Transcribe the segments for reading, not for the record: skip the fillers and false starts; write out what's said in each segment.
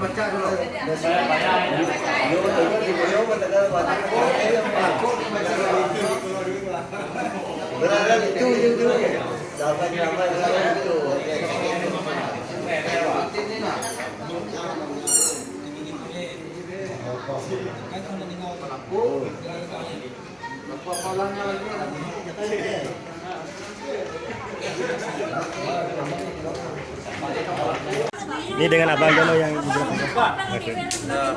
baca dulu. Ini dengan Abang Jono yang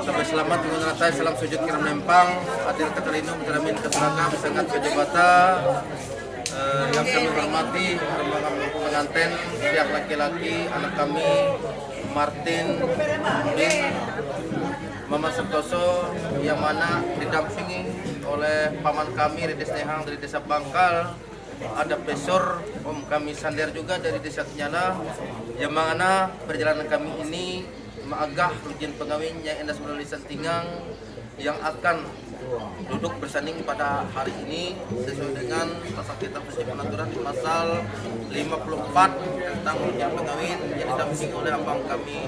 sampai selamat mengenai salam sujud kiram lempang hadir ke Terlindung Termin Keterangan sangat Kejabata yang kami hormati rombongan pengantin pihak laki-laki anak kami Martin bin Mama Santoso yang mana didampingi oleh paman kami Rides Nehang dari Desa Bangkal, ada Pesor Om kami Sander juga dari Desa Kenyana, yang mana perjalanan kami ini maagah rujin pengawin yang Endas melalui Santingang yang akan duduk bersanding pada hari ini sesuai dengan pasal kitab pengaturan di pasal 54 tentang rujin pengawin yang didampingi oleh abang kami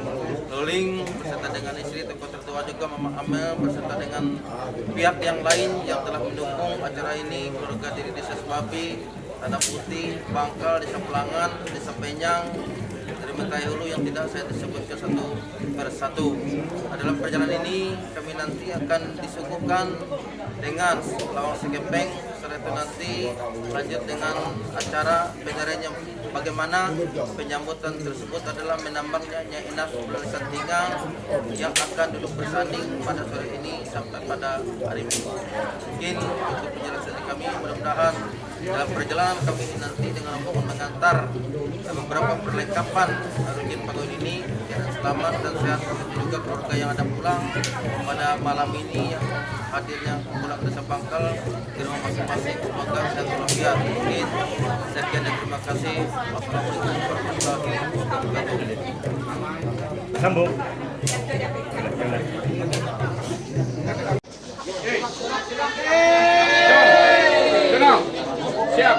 Luling beserta dengan istri tokoh tertua juga Mama Amel beserta dengan pihak yang lain yang telah mendukung acara ini, keluarga dari Desa Sebabi, Tanah Putih, Bangkal, Desa Pelangan, Desa Penyang, Terima Hulu yang tidak saya disebutkan satu persatu. Dalam perjalanan ini kami nanti akan disuguhkan dengan lawang segepeng, setelah itu nanti lanjut dengan acara penyerahan bagaimana penyambutan tersebut adalah menambangnya Nyai Inas melalui Santingang yang akan duduk bersanding pada sore ini sampai pada hari Minggu. Mungkin untuk penjelasan kami mudah-mudahan dalam perjalanan kami ini nanti dengan rombongan mengantar beberapa perlengkapan rujin pengawin ini dengan selamat dan sehat juga keluarga yang ada pulang pada malam ini yang hadirnya pulang ke Desa Bangkal di rumah masing-masing semoga sehat walafiat. Mungkin sekian dan terima kasih. Wassalamualaikum warahmatullahi wabarakatuh. sambung. Siap.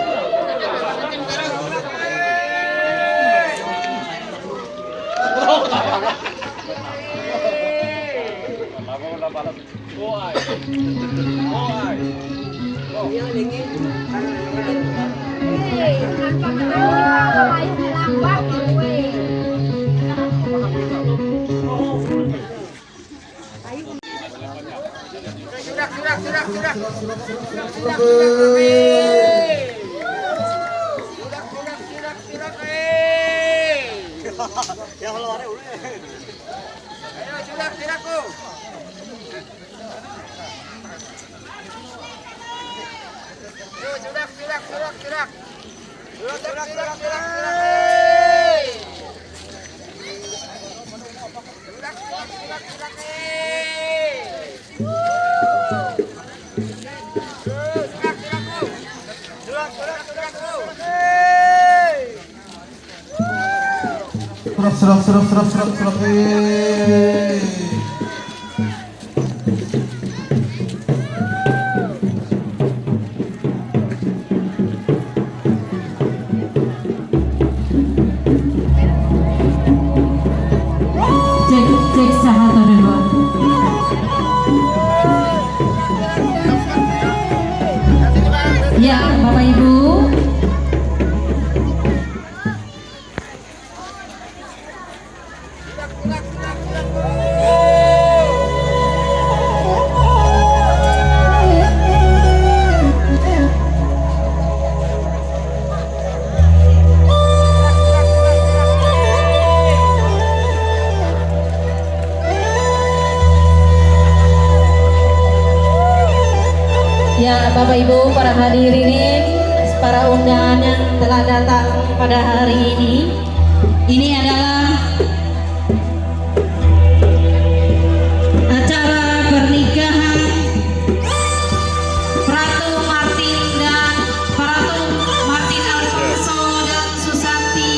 Serap. Cek satu dua. Ya, Bapak Ibu. Ya, Bapak Ibu, para hadirin, para undangan yang telah datang pada hari ini adalah acara pernikahan Pratu Martin dan Pratu Martin Alfonso dan Susanti.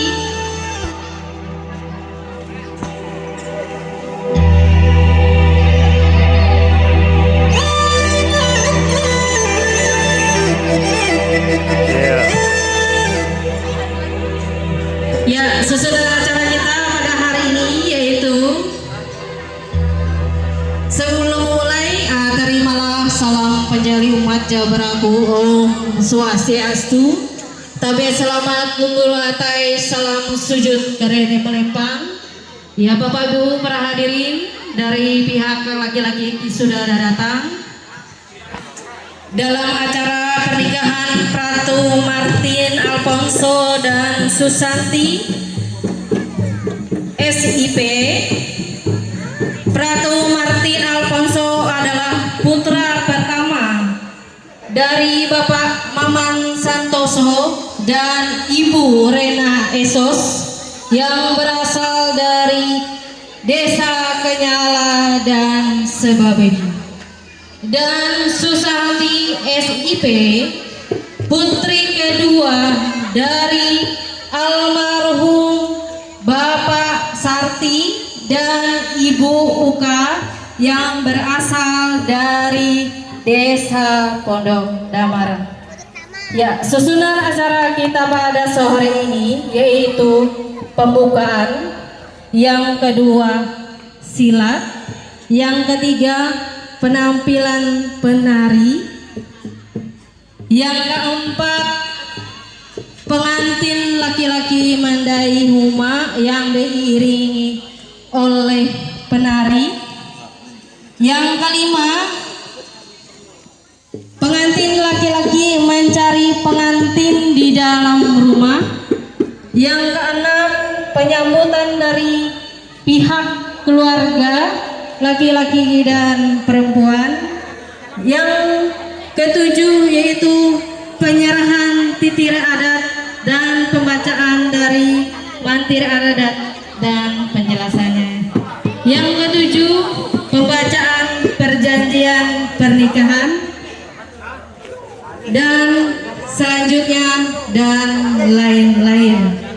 Ya, sesudah acara kita pada hari ini yaitu sebelum mulai terimalah salam penjali umat Jabaraku Om Swastiastu. Tabe selamat menggulatai salam sujud karene melempang. Ya Bapak Ibu para hadirin dari pihak laki-laki sudah datang dalam acara pernikahan Pratu Martin Alfonso dan Susanti SIP. Pratu Martin Alfonso adalah putra pertama dari Bapak Maman Santoso dan Ibu Rena Esos yang berasal dari Desa Kenyala dan sebagainya. Dan Susanti SIP, putri kedua dari almarhum Bapak Sarti dan Ibu Uka yang berasal dari Desa Pondok Damar. Ya, susunan acara kita pada sore ini yaitu pembukaan, yang kedua silat, yang ketiga penampilan penari, yang keempat pengantin laki-laki mandai huma yang diiringi oleh penari, yang kelima pengantin laki-laki mencari pengantin di dalam rumah, yang keenam penyambutan dari pihak keluarga laki-laki dan perempuan, yang ketujuh yaitu penyerahan titir adat dan pembacaan dari mantir adat dan penjelasannya, yang ketujuh pembacaan perjanjian pernikahan, dan selanjutnya dan lain-lain.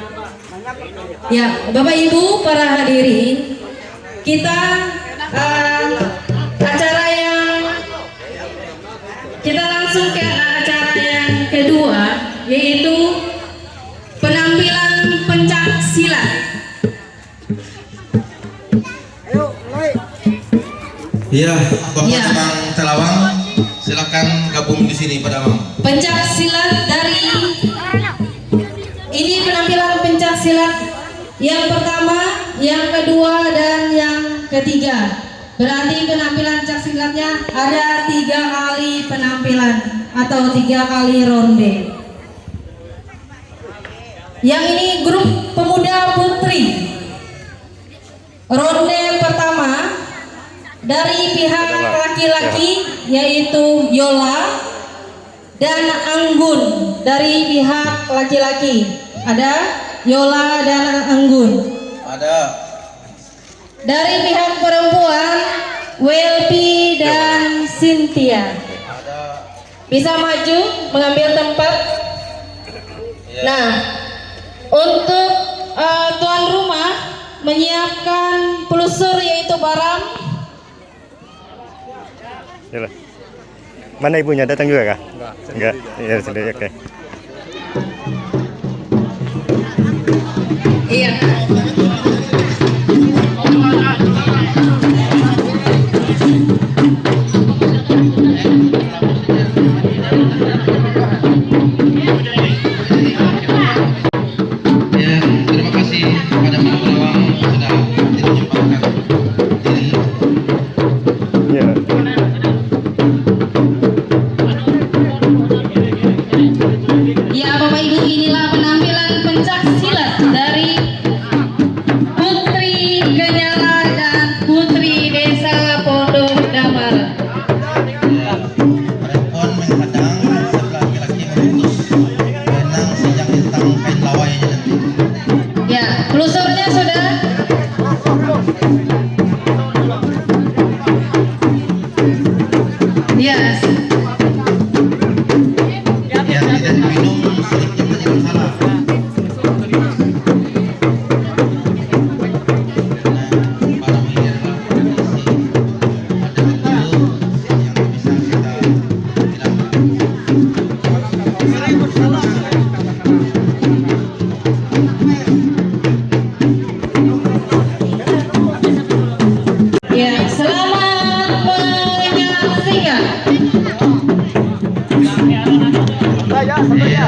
Ya, Bapak Ibu para hadirin, kita langsung ke acara yang kedua yaitu penampilan pencak silat. Iya, Bapak Mamang Telawang, silakan gabung di sini pada Mam. Pencak silat dari ini penampilan pencak silat yang pertama, yang kedua, dan yang ketiga. Berarti penampilan pencak silatnya ada 3 kali penampilan atau 3 kali ronde. Yang ini grup pemuda putri. Ronde pertama dari pihak laki-laki yaitu Yola dan Anggun. Dari pihak laki-laki ada Yola dan Anggun. Ada. Dari pihak perempuan Welpi dan Cynthia. Ada. Bisa maju mengambil tempat. Nah, untuk tuan rumah menyiapkan pelusur yaitu barang. Yalah. Mana ibunya datang juga kah? Enggak. Ya sendiri, oke. Iya. Ya, terima kasih kepada Pak Telawang sudah menyempatkan diri. Ya. Ya Bapak Ibu, inilah penampilan pencak silat dari Putri Kenyala dan Putri Desa Pondok Damar. Perempuan menghadang sebelah laki-laki memutus benang sejak tentang kain lawainya nanti. Ya, pelusurnya sudah. Yes. Yang tidak diminum sedikit menjadi salah. Para pengira tradisi ada betul yang bisa kita hilangkan. ya, satu ya.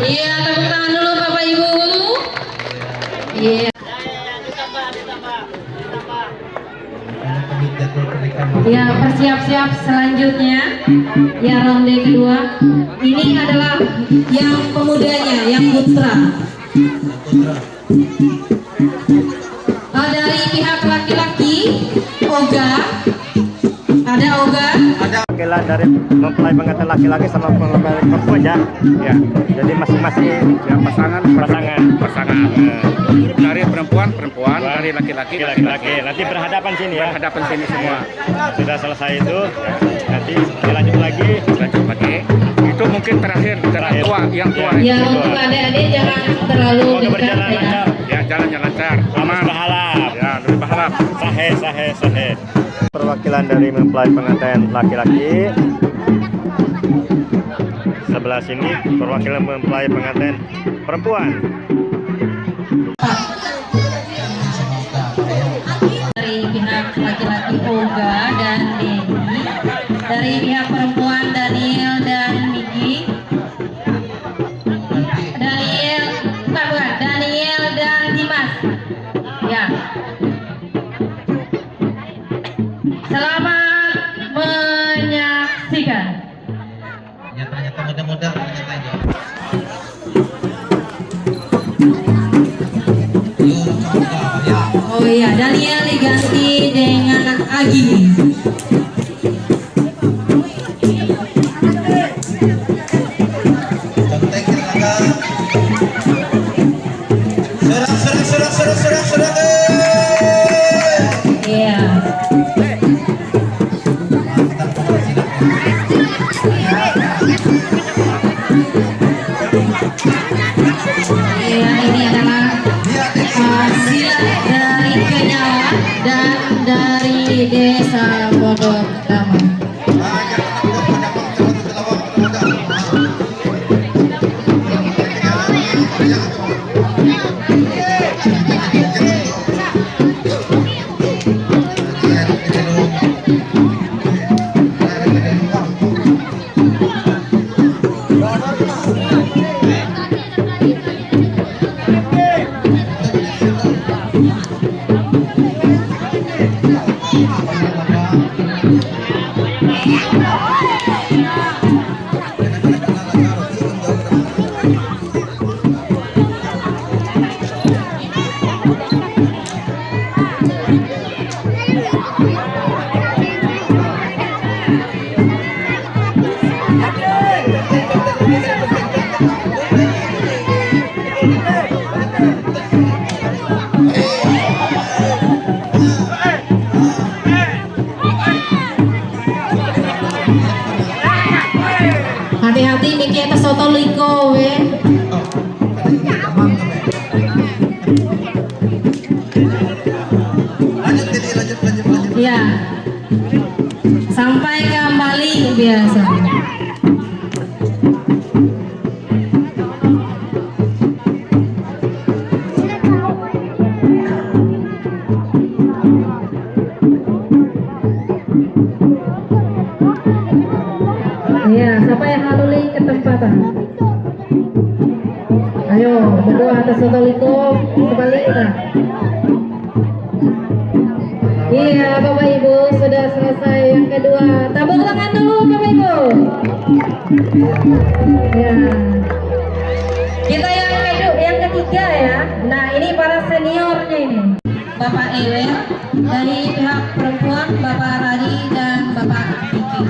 Iya, tepuk tangan dulu Bapak Ibu. Iya. Ya, bersiap-siap selanjutnya. Ya, ronde kedua. Ini adalah yang pemudanya, yang putra. Dari pihak laki-laki, Oga. Ada Oga. Perwakilan dari mempelai pengantin laki-laki sama mempelai perempuan ya. Ya. Jadi masing-masing yang pasangan. Dari perempuan, dari laki-laki. Nanti berhadapan sini ya. Berhadapan sini semua. Sudah selesai itu, nanti dilanjut lagi. Itu mungkin terakhir yang tua. Ya, untuk adik-adik jangan terlalu Semoga dekat berjalan ya. lancar. Ya, jalannya lancar. Aman berhalap. Ya, lebih berharap. Sahih. Perwakilan dari mempelai pengantin laki-laki. Sebelah sini perwakilan mempelai pengantin perempuan. Dari pihak laki-laki Oga dan Dedi, dari pihak perempuan Daniel dan Miki. Daniel dan Dimas. Ya. Selamat menyaksikan. Ternyata mudah-mudah ternyata aja. Oh iya, Daniel diganti dengan Agi. Serang. Iya. Iya, ini adalah silat dari Kenyawa. Hati-hati nih kita soto liko we. Lanjut. Ya. Sampai kembali biasa. Iya, siapa yang haluli ke tempatan? Ayo, berdua atas soto liko, kembali kita. Iya, Bapak Ibu sudah selesai yang kedua. Tepuk tangan dulu, Bapak Ibu. Ya. Kita yang ketiga ya. Nah, ini para seniornya ini. Bapak Ewer dari pihak perempuan, Bapak Radi dan Bapak Diki.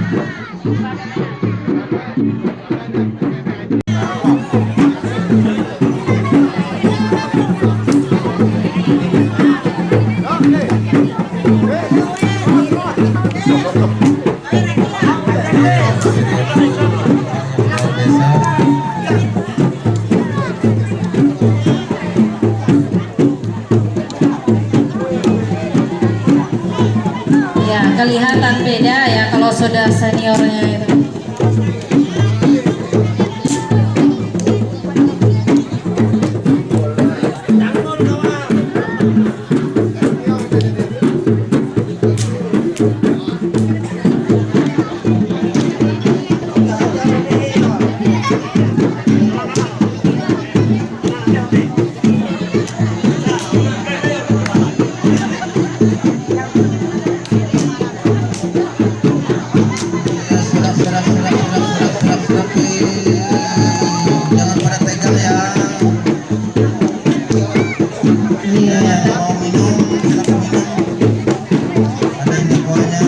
Ya, kelihatan beda ya kalau sudah seniornya itu. Jangan pada tegang ya. Iya. Yang mau minum, silakan minum. Ada yang di bawahnya.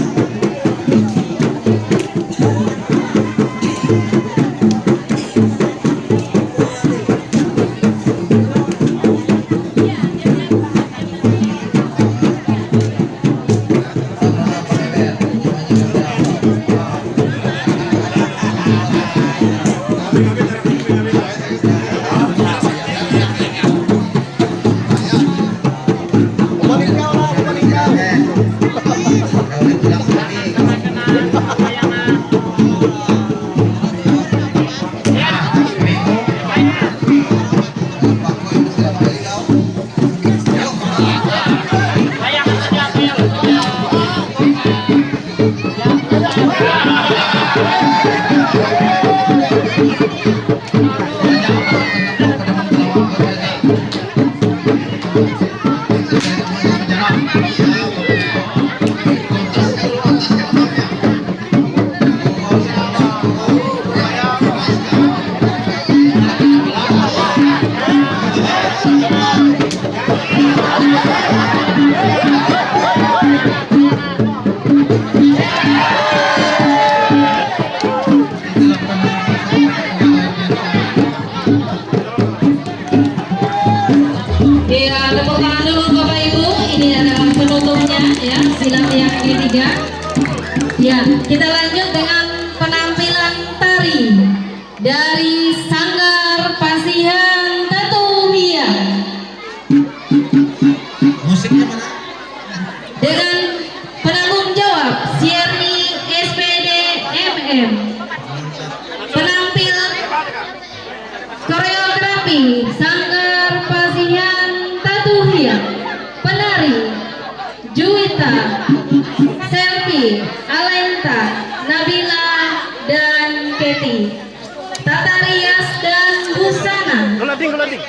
Iya, tepuk tangan dulu Bapak Ibu. Ini adalah penutupnya ya, silat yang ketiga. Ya, kita lanjut dengan penampilan tari dari Sanggar Pasihan Tatuhia. Musiknya mana? Dengan penanggung jawab Sierni SPD MM. Penampil koreografi Sanggar Pasihan Tatuhia. Penari Juwita, Selvi, Alenta, Nabila, dan Keti. Tata rias dan busana. Gulanting.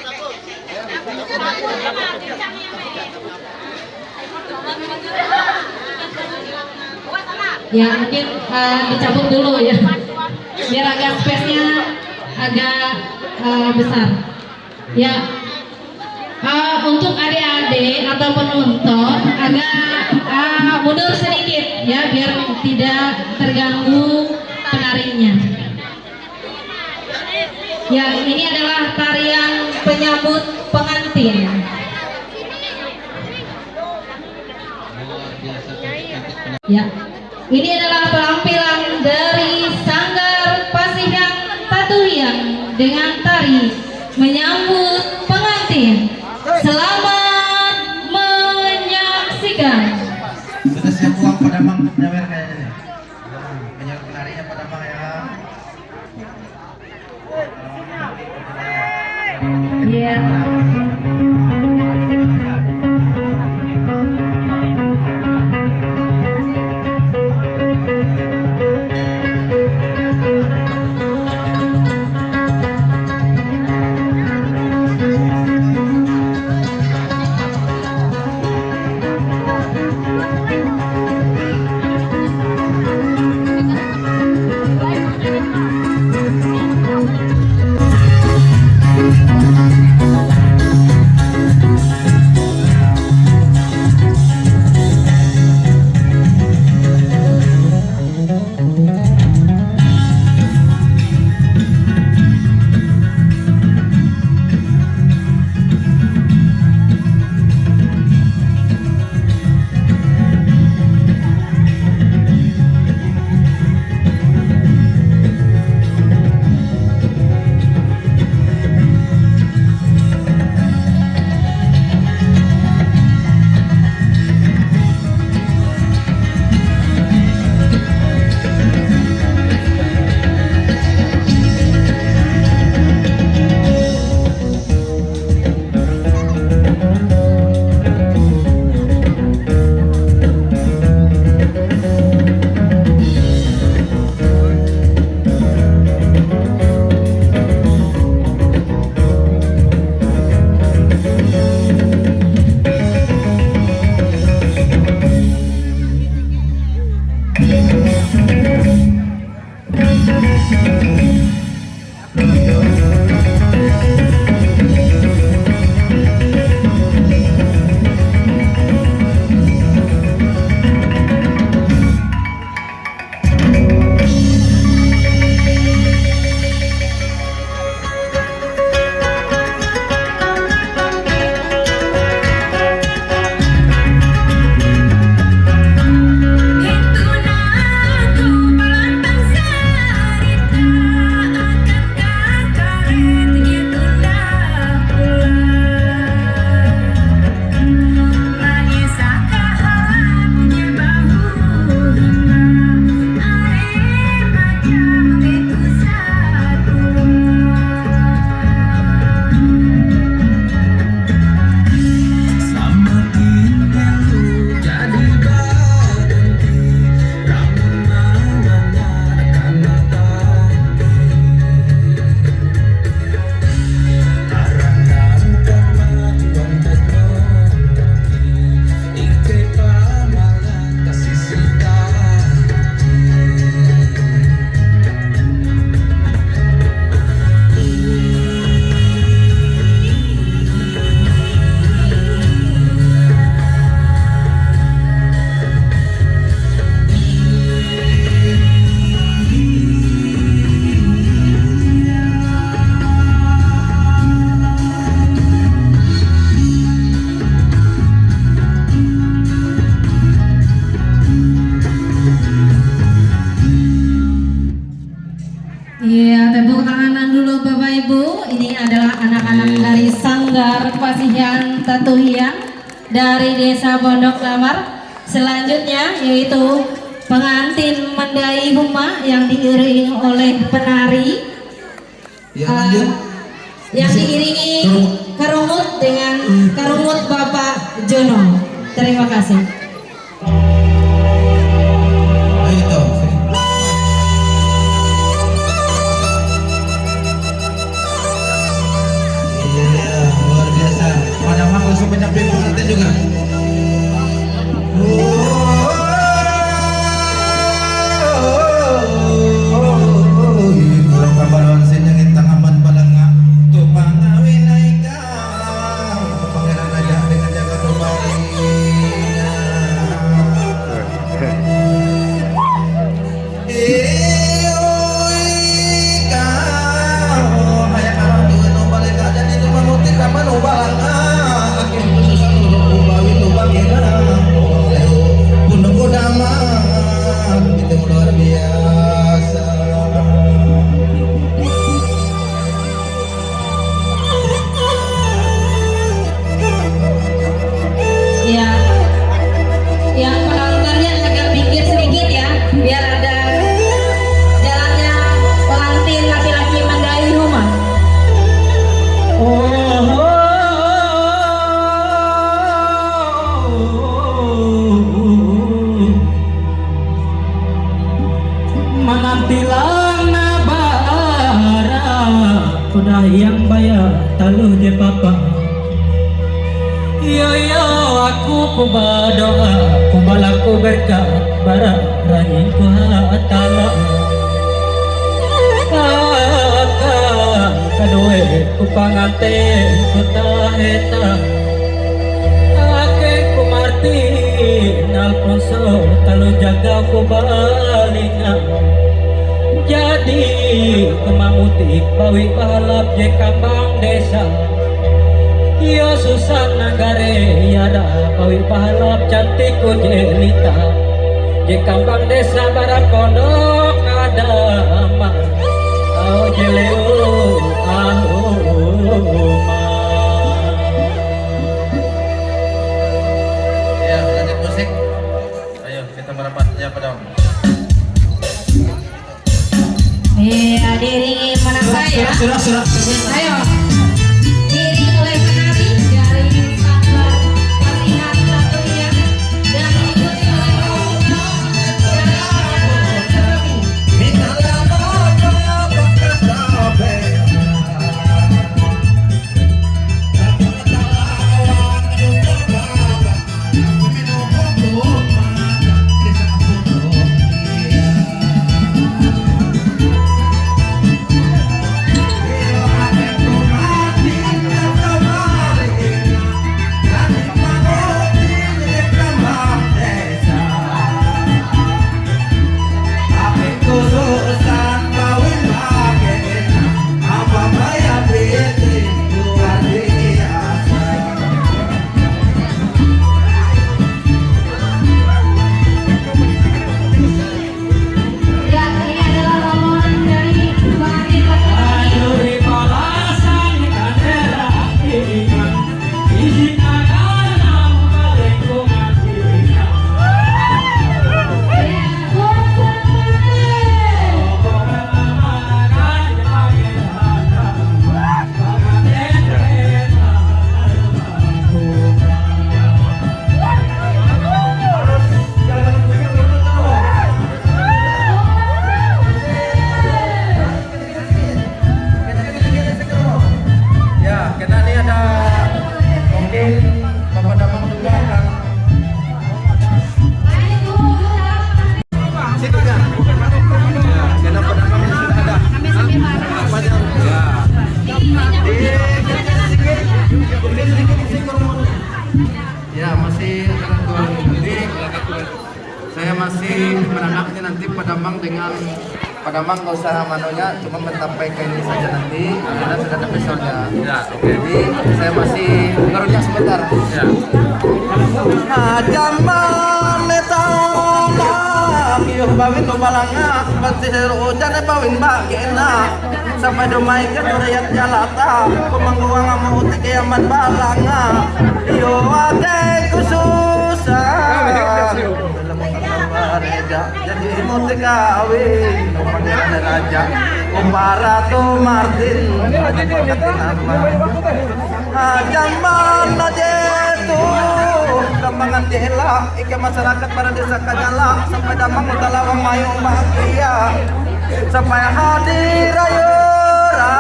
Ya mungkin dicabut dulu ya, biar agak space-nya agak besar. Ya, untuk adik-adik adik-adik atau penonton agak mundur sedikit ya biar tidak terganggu penarinya. Ya, ini adalah tarian penyambut pengantin. Ya, ini adalah penampilan dari Sanggar Pasihan Tatuhiang dengan tari menyambut pengantin. Selamat menyaksikan. Sudah siap uang pada Mang nyawer kayaknya nih. Penyanyi penarinya pada Mang ya. Iya. Iya, tepuk tangan dulu Bapak Ibu. Ini adalah anak-anak dari Sanggar Pasihan Tatuhiang dari Desa Pondok Lamar. Selanjutnya yaitu pengantin Mendai Huma yang diiringi oleh penari yang diiringi karungut dengan karungut Bapak Jono. Terima kasih. Ayo toh. Iya, luar biasa. Pada Mang langsung penyampaian pengantin juga. ku berdoa, ku balaku berkat barang rahim ku hatala. Kakang kadue ku panganten ku taheta, ake ku Martin Alfonso talu jaga ku balingan. Jadi kemamutik bawi balap je kambang desa, yo susah nagare yada bawi balap cantik ku jelita, je kambang desa barak pondok ada aman, au jeleu Ya, lanjut musik. Ayo kita merapat ya padang. Iya, diiringi menasa ya. Sudah. Ayo. Diiringi oleh penari dari Sanggar Latihan Satunya dan diikuti oleh pemuda dari Ya, masih saya masih menanamnya nanti Padamang dengan Padamang nggak usah manunya, cuma mencapai ke ini saja nanti karena sudah ada episode-nya. Ya, jadi saya masih ngerunyah sebentar. Ya. Jaman letang yuh bawin lo balanga pasti hujan bawin bagena sampai domai ke durayat jalata pemangguang mau utik kiamat balanga yo ade kususah jadi mutik kawin pangeran raja Umarato Martin jaman aja tuh kembangan dihela ike masyarakat pada desa Kajala sampai damang utalawang mayung bahagia sampai hadir ayora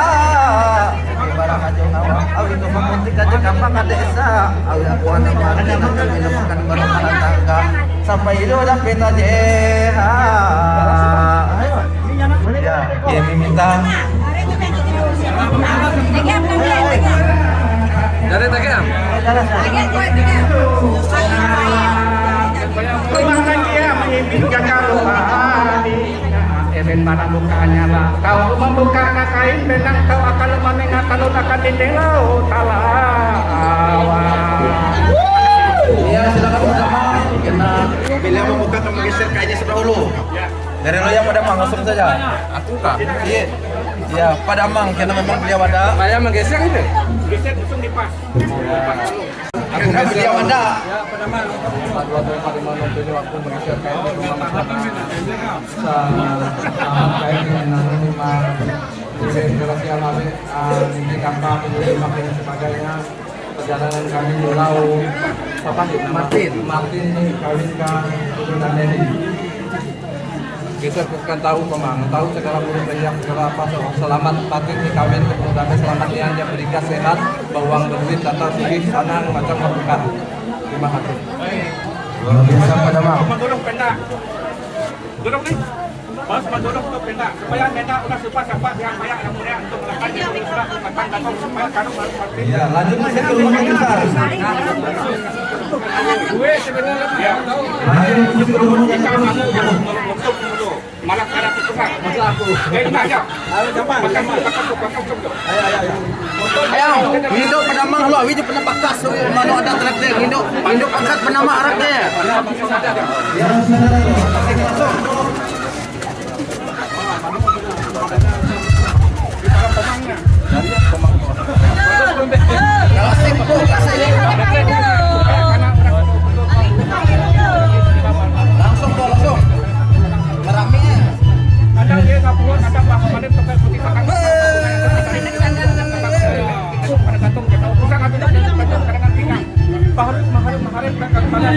barang aja nawa awi itu memutik aja kambang desa awi aku anak martin akan menemukan barang tangga sampai itu udah pita jeha ya kami minta dari Tegeam. Kemakan dia menyimpin rohani. Eren mana bukanya lah. Kau membuka kain benang kau akan menengahkan akan dindelau talawa. Iya silakan bersama. Kita bila membuka kamu geser kainnya sebelah hulu. Dari lo yang Padamang langsung saja. Aku kah? Iya. Ya Padamang karena memang beliau ada. Saya menggeser itu. Geser langsung dipas. Aku kan beliau ada. Ya, Padamang. 225 waktu menggeser kain di rumah masyarakat. Kain dengan rumah generasi alami, ini kampung, ini makin sebagainya. Perjalanan kami pulau Martin ini kawinkan dengan Neni. Kita bukan tahu pemang, tahu segala burung yang segala apa selamat patin dikawin kemudian selamat yang dia berikan sehat, bawang berduit datang tinggi sana macam bukan. Terima kasih. Luar biasa Padamang. Madulong penda. Dulong nih. Bos madulong tuh penda. Supaya penda udah siapa yang banyak yang mulia untuk melakukan itu sudah makan datang supaya kanu mati. Ya, lanjut masih ke rumah besar. Gue sebenarnya ya. Lanjut masih ke rumah Jika besar. kamu untuk dulu malah ada tukar. Masalah aku. Kayak ini aja. Ayo gampang. Makan. Ayo, hidup Padamang lo, hidup pernah bakas lo, mana ada traktir, hidup angkat penama araknya. Ya, saudara. Langsung meraminya. Ada dia ngapuan, ada bahasa Melayu topeng putih kakak. Pada gantung kita, pusat gantung kadang pinggang. Maharip kakak pada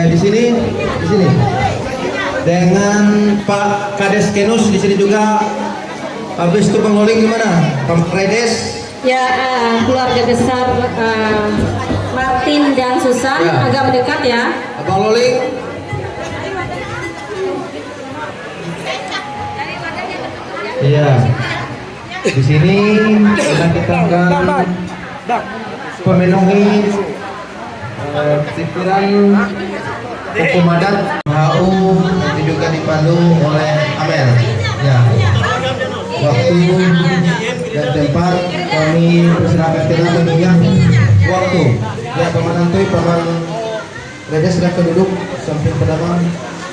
Di sini dengan Pak Kades Kenus di sini juga. Habis itu Bang Loling gimana? Pak Redes? Ya, keluarga besar Martin dan Susan Ya. agak mendekat ya. Bang Loling? Iya. Di sini kita akan memenuhi pikiran hukum adat HU nanti juga dipandu oleh Amel. Ya. Waktu dan tempat kami persilakan kita menunjang waktu. Ya, Paman Antoy, Paman Redes silakan duduk samping pedamang.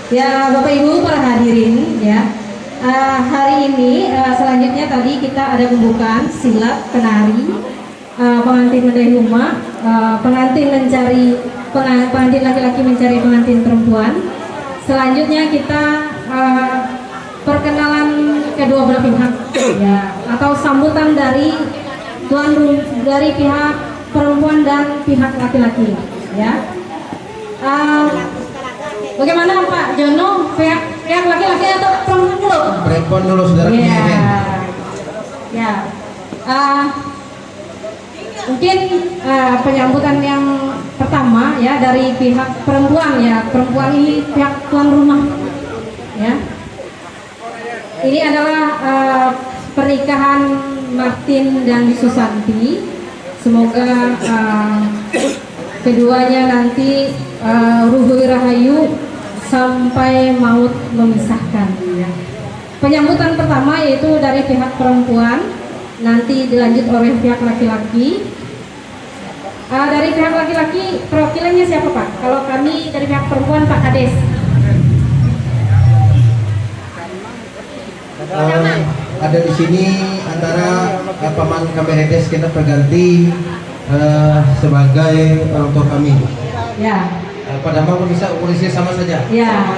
Ya, Bapak Ibu para hadirin ya. Hari ini selanjutnya tadi kita ada pembukaan silat penari, pengantin mendai rumah, pengantin mencari pengantin laki-laki mencari pengantin perempuan. Selanjutnya kita perkenalan kedua belah pihak ya, atau sambutan dari dari pihak perempuan dan pihak laki-laki ya. Bagaimana Pak Jono, pihak laki-laki atau perempuan dulu? Perempuan dulu, saudara. Ya. Mungkin penyambutan yang pertama ya dari pihak perempuan ya. Perempuan ini pihak tuan rumah ya. Ini adalah pernikahan Martin dan Susanti. Semoga keduanya nanti ruhui rahayu sampai maut memisahkan ya. Penyambutan pertama yaitu dari pihak perempuan, nanti dilanjut oleh pihak laki-laki. Dari pihak laki-laki perwakilannya siapa Pak? Kalau kami dari pihak perempuan Pak Kades. Ada di sini antara Paman Kameredes kita berganti sebagai orang tua kami. Ya. Padahal bisa urusannya sama saja. Ya.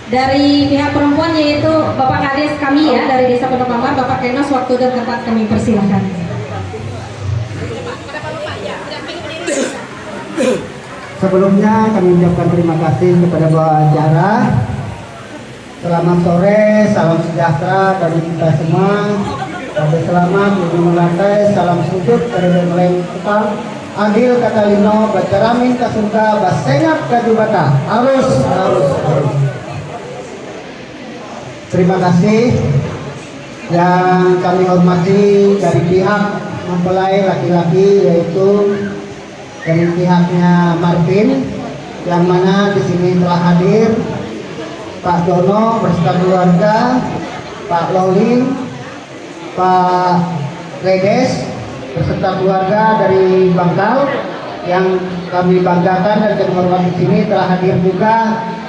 Dari pihak perempuan yaitu Bapak Kades kami ya dari Desa Pondok Lamar, Bapak Kenos, waktu dan tempat kami persilahkan. Sebelumnya kami ucapkan terima kasih kepada bawa acara. Selamat sore, salam sejahtera bagi kita semua. Sampai selamat menuju lantai, salam sujud dari mulai kepal. Adil kata lino, bacaramin ke surga, basengap ke jubata. Harus. Terima kasih yang kami hormati dari pihak mempelai laki-laki yaitu dari pihaknya Martin, yang mana di sini telah hadir Pak Dono beserta keluarga, Pak Loling, Pak Redes beserta keluarga dari Bangkal yang kami banggakan dan kami hormati di sini. Telah hadir juga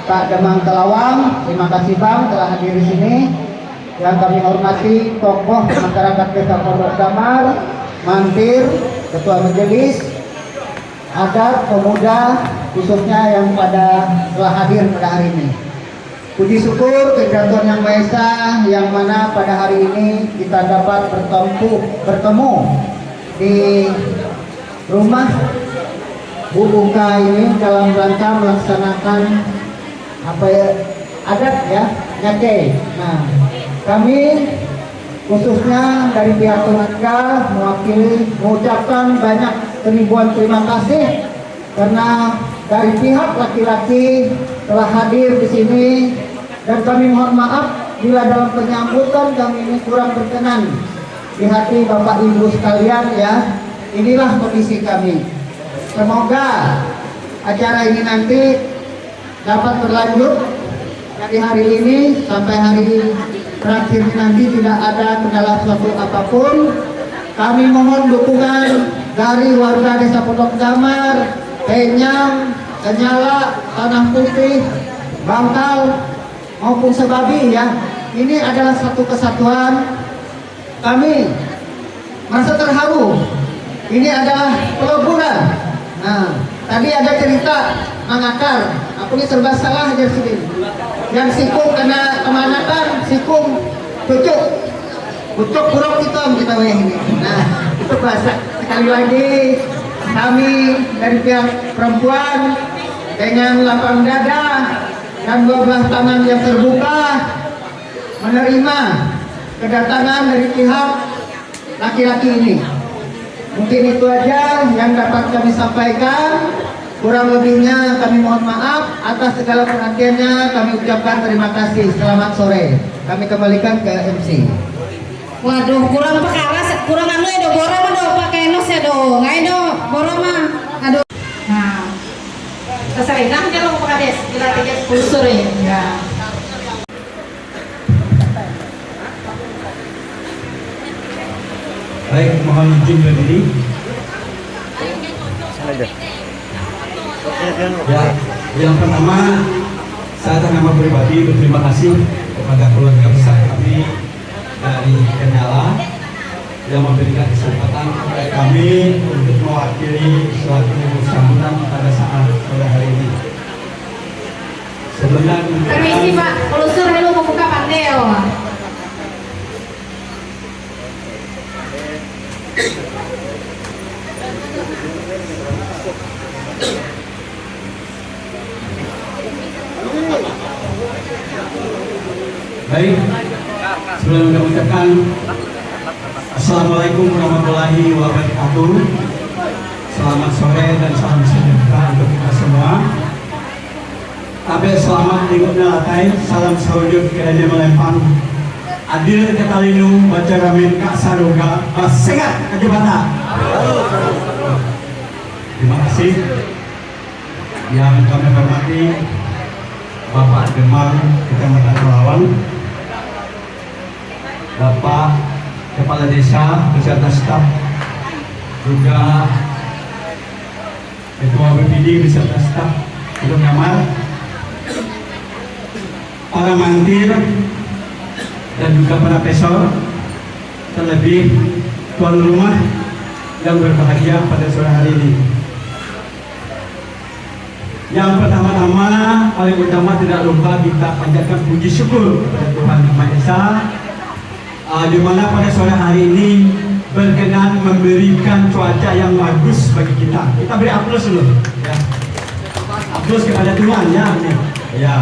Pak Demang Telawang, terima kasih Bang telah hadir di sini. Yang kami hormati tokoh masyarakat Desa Pondok Damar, Mantir, Ketua Majelis, adat, pemuda, khususnya yang telah hadir pada hari ini. Puji syukur kehadiran Tuhan Yang Maha Esa yang mana pada hari ini kita dapat bertemu di rumah Bu Bungka ini dalam rangka melaksanakan adat ya, nyake. Nah, kami khususnya dari pihak keluarga mewakili mengucapkan banyak ribuan terima kasih karena dari pihak laki-laki telah hadir di sini, dan kami mohon maaf bila dalam penyambutan kami ini kurang berkenan di hati Bapak Ibu sekalian ya. Inilah kondisi kami. Semoga acara ini nanti dapat berlanjut dari hari ini sampai hari terakhir nanti, tidak ada kendala suatu apapun. Kami mohon dukungan dari warga Desa Pondok Damar, Penyang, Kenyala, Tanah Putih, Bangkal maupun Sebabi ya. Ini adalah satu kesatuan. Kami merasa terharu. Ini adalah peleburan. Nah, tadi ada cerita mangakar. Aku ini serba salah aja sini. Yang sikung kena kemanakan, sikung pucuk kurok hitam kita ini. Nah, itu bahasa. Sekali lagi kami dari pihak perempuan dengan lapang dada dan 12 tangan yang terbuka menerima kedatangan dari pihak laki-laki ini. Mungkin itu aja yang dapat kami sampaikan. Kurang lebihnya kami mohon maaf. Atas segala perhatiannya kami ucapkan terima kasih. Selamat sore. Kami kembalikan ke MC. Waduh, kurang perkara, kurang anu ya do boroma do pakai nos ya do, ngai do boroma, aduh. Nah, keseringan kalau mau kades, kita tiga 10 sore ya. Baik, mohon izin berdiri. Ya, yang pertama saya atas nama pribadi berterima kasih kepada keluarga besar kami dari Kenyala yang memberikan kesempatan kepada kami untuk mewakili suatu sambutan pada saat sore hari ini. Sebelumnya Permisi Pak, pelusur dulu mau buka pandeo. Baik, sebelum mengucapkan Assalamualaikum warahmatullahi wabarakatuh. Selamat sore dan salam sejahtera untuk kita semua. Tapi selamat minggunya latai, salam sahujud kiranya melempang. Adil ketalinu baca ramin kak saruga sehat kajibata. Terima kasih yang kami hormati Bapak Demang Kecamatan Pelawan, Bapak Kepala Desa beserta staf, juga Ketua BPD beserta staf Pondok Damar, para mantir dan juga para pesor, terlebih tuan rumah yang berbahagia pada sore hari ini. Yang pertama-tama, paling utama tidak lupa kita panjatkan puji syukur kepada Tuhan Yang Maha Esa, di mana pada sore hari ini berkenan memberikan cuaca yang bagus bagi kita. Kita beri aplaus dulu. Ya. Aplaus kepada Tuhan ya. Ya.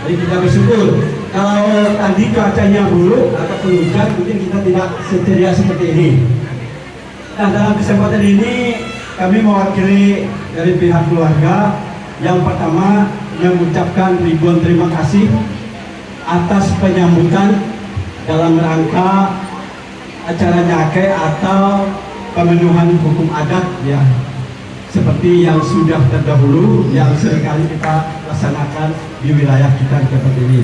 Jadi kita bersyukur. Kalau tadi cuacanya buruk atau hujan, mungkin kita tidak setia seperti ini. Nah, dalam kesempatan ini kami mewakili dari pihak keluarga. Yang pertama, mengucapkan ribuan terima kasih atas penyambutan dalam rangka acara nyake atau pemenuhan hukum adat ya, seperti yang sudah terdahulu yang seringkali kita laksanakan di wilayah kita seperti ini.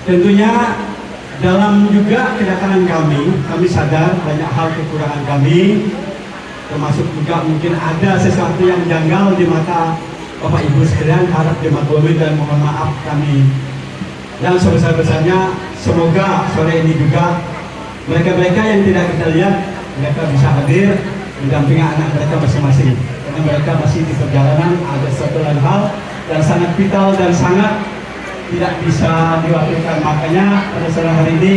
Tentunya dalam juga kedatangan kami sadar banyak hal kekurangan kami, termasuk juga mungkin ada sesuatu yang janggal di mata Bapak Ibu sekalian, harap dimaklumi dan mohon maaf kami yang sebesar-besarnya. Semoga sore ini juga mereka-mereka yang tidak kita lihat, mereka bisa hadir mendampingi anak mereka masing-masing. Terima karena mereka masih di perjalanan, ada satu lain hal yang sangat vital dan sangat tidak bisa diwakilkan. Makanya pada sore hari ini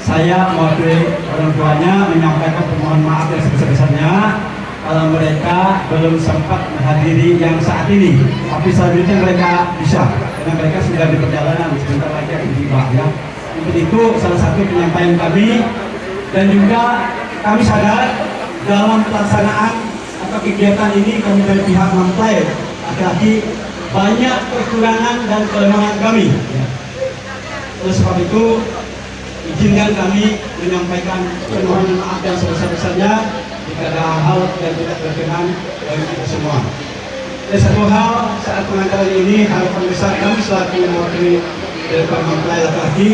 saya mewakili orang tuanya menyampaikan permohonan maaf yang sebesar-besarnya kalau mereka belum sempat menghadiri yang saat ini, tapi selanjutnya mereka bisa karena mereka sudah di perjalanan, sebentar lagi akan tiba ya. Untuk itu salah satu penyampaian kami, dan juga kami sadar dalam pelaksanaan atau kegiatan ini kami dari pihak Mamplay laki-laki banyak kekurangan dan kelemahan kami ya. Oleh sebab itu izinkan kami menyampaikan permohonan maaf yang sebesar-besarnya jika ada hal yang tidak berkenan bagi kita semua. Dan satu hal, saat pengantaran ini harapan besar kami selaku mewakili dari Pak Mamplay laki-laki,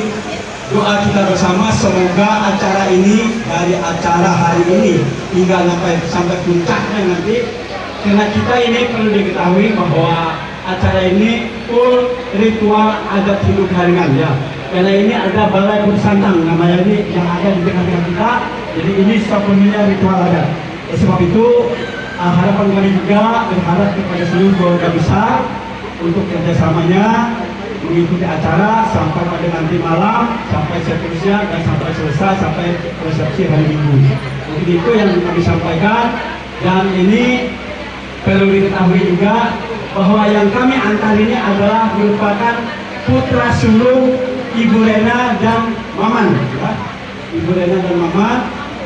doa kita bersama semoga acara ini dari acara hari ini hingga sampai puncaknya nanti, karena kita ini perlu diketahui bahwa acara ini full ritual adat Hindu Karingan ya. Karena ini ada balai bersantang namanya ini yang ada di tengah-tengah kita, jadi ini sepenuhnya ritual adat. Sebab itu harapan kami juga berharap kepada seluruh keluarga besar untuk kerjasamanya mengikuti acara sampai pada nanti malam, sampai seterusnya dan sampai selesai sampai resepsi hari Minggu. Mungkin itu yang kami sampaikan, dan ini perlu diketahui juga bahwa yang kami antar ini adalah merupakan putra sulung Ibu Rena dan Maman ya. Ibu Rena dan Maman,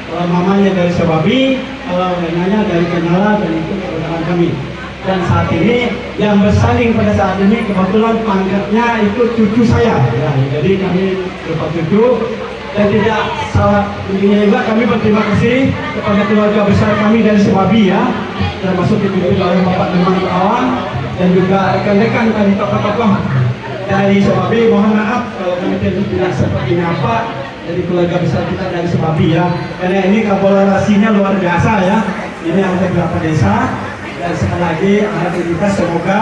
kalau mamanya dari Sebabi, kalau Renanya dari Kenyala, dan itu kebenaran kami. Dan saat ini yang bersaling pada saat ini kebetulan pangkatnya itu cucu saya ya, jadi kami berupa cucu. Dan tidak salah intinya juga kami berterima kasih kepada keluarga besar kami dari Sebabi ya, termasuk dipimpin oleh Bapak Dirman Awang dan juga rekan-rekan dari tokoh-tokoh dari Sebabi. Mohon maaf kalau kami tidak seperti apa dari keluarga besar kita dari Sebabi ya, karena ini kolaborasinya luar biasa ya. Ini ada beberapa desa, dan sekali lagi harapan kita semoga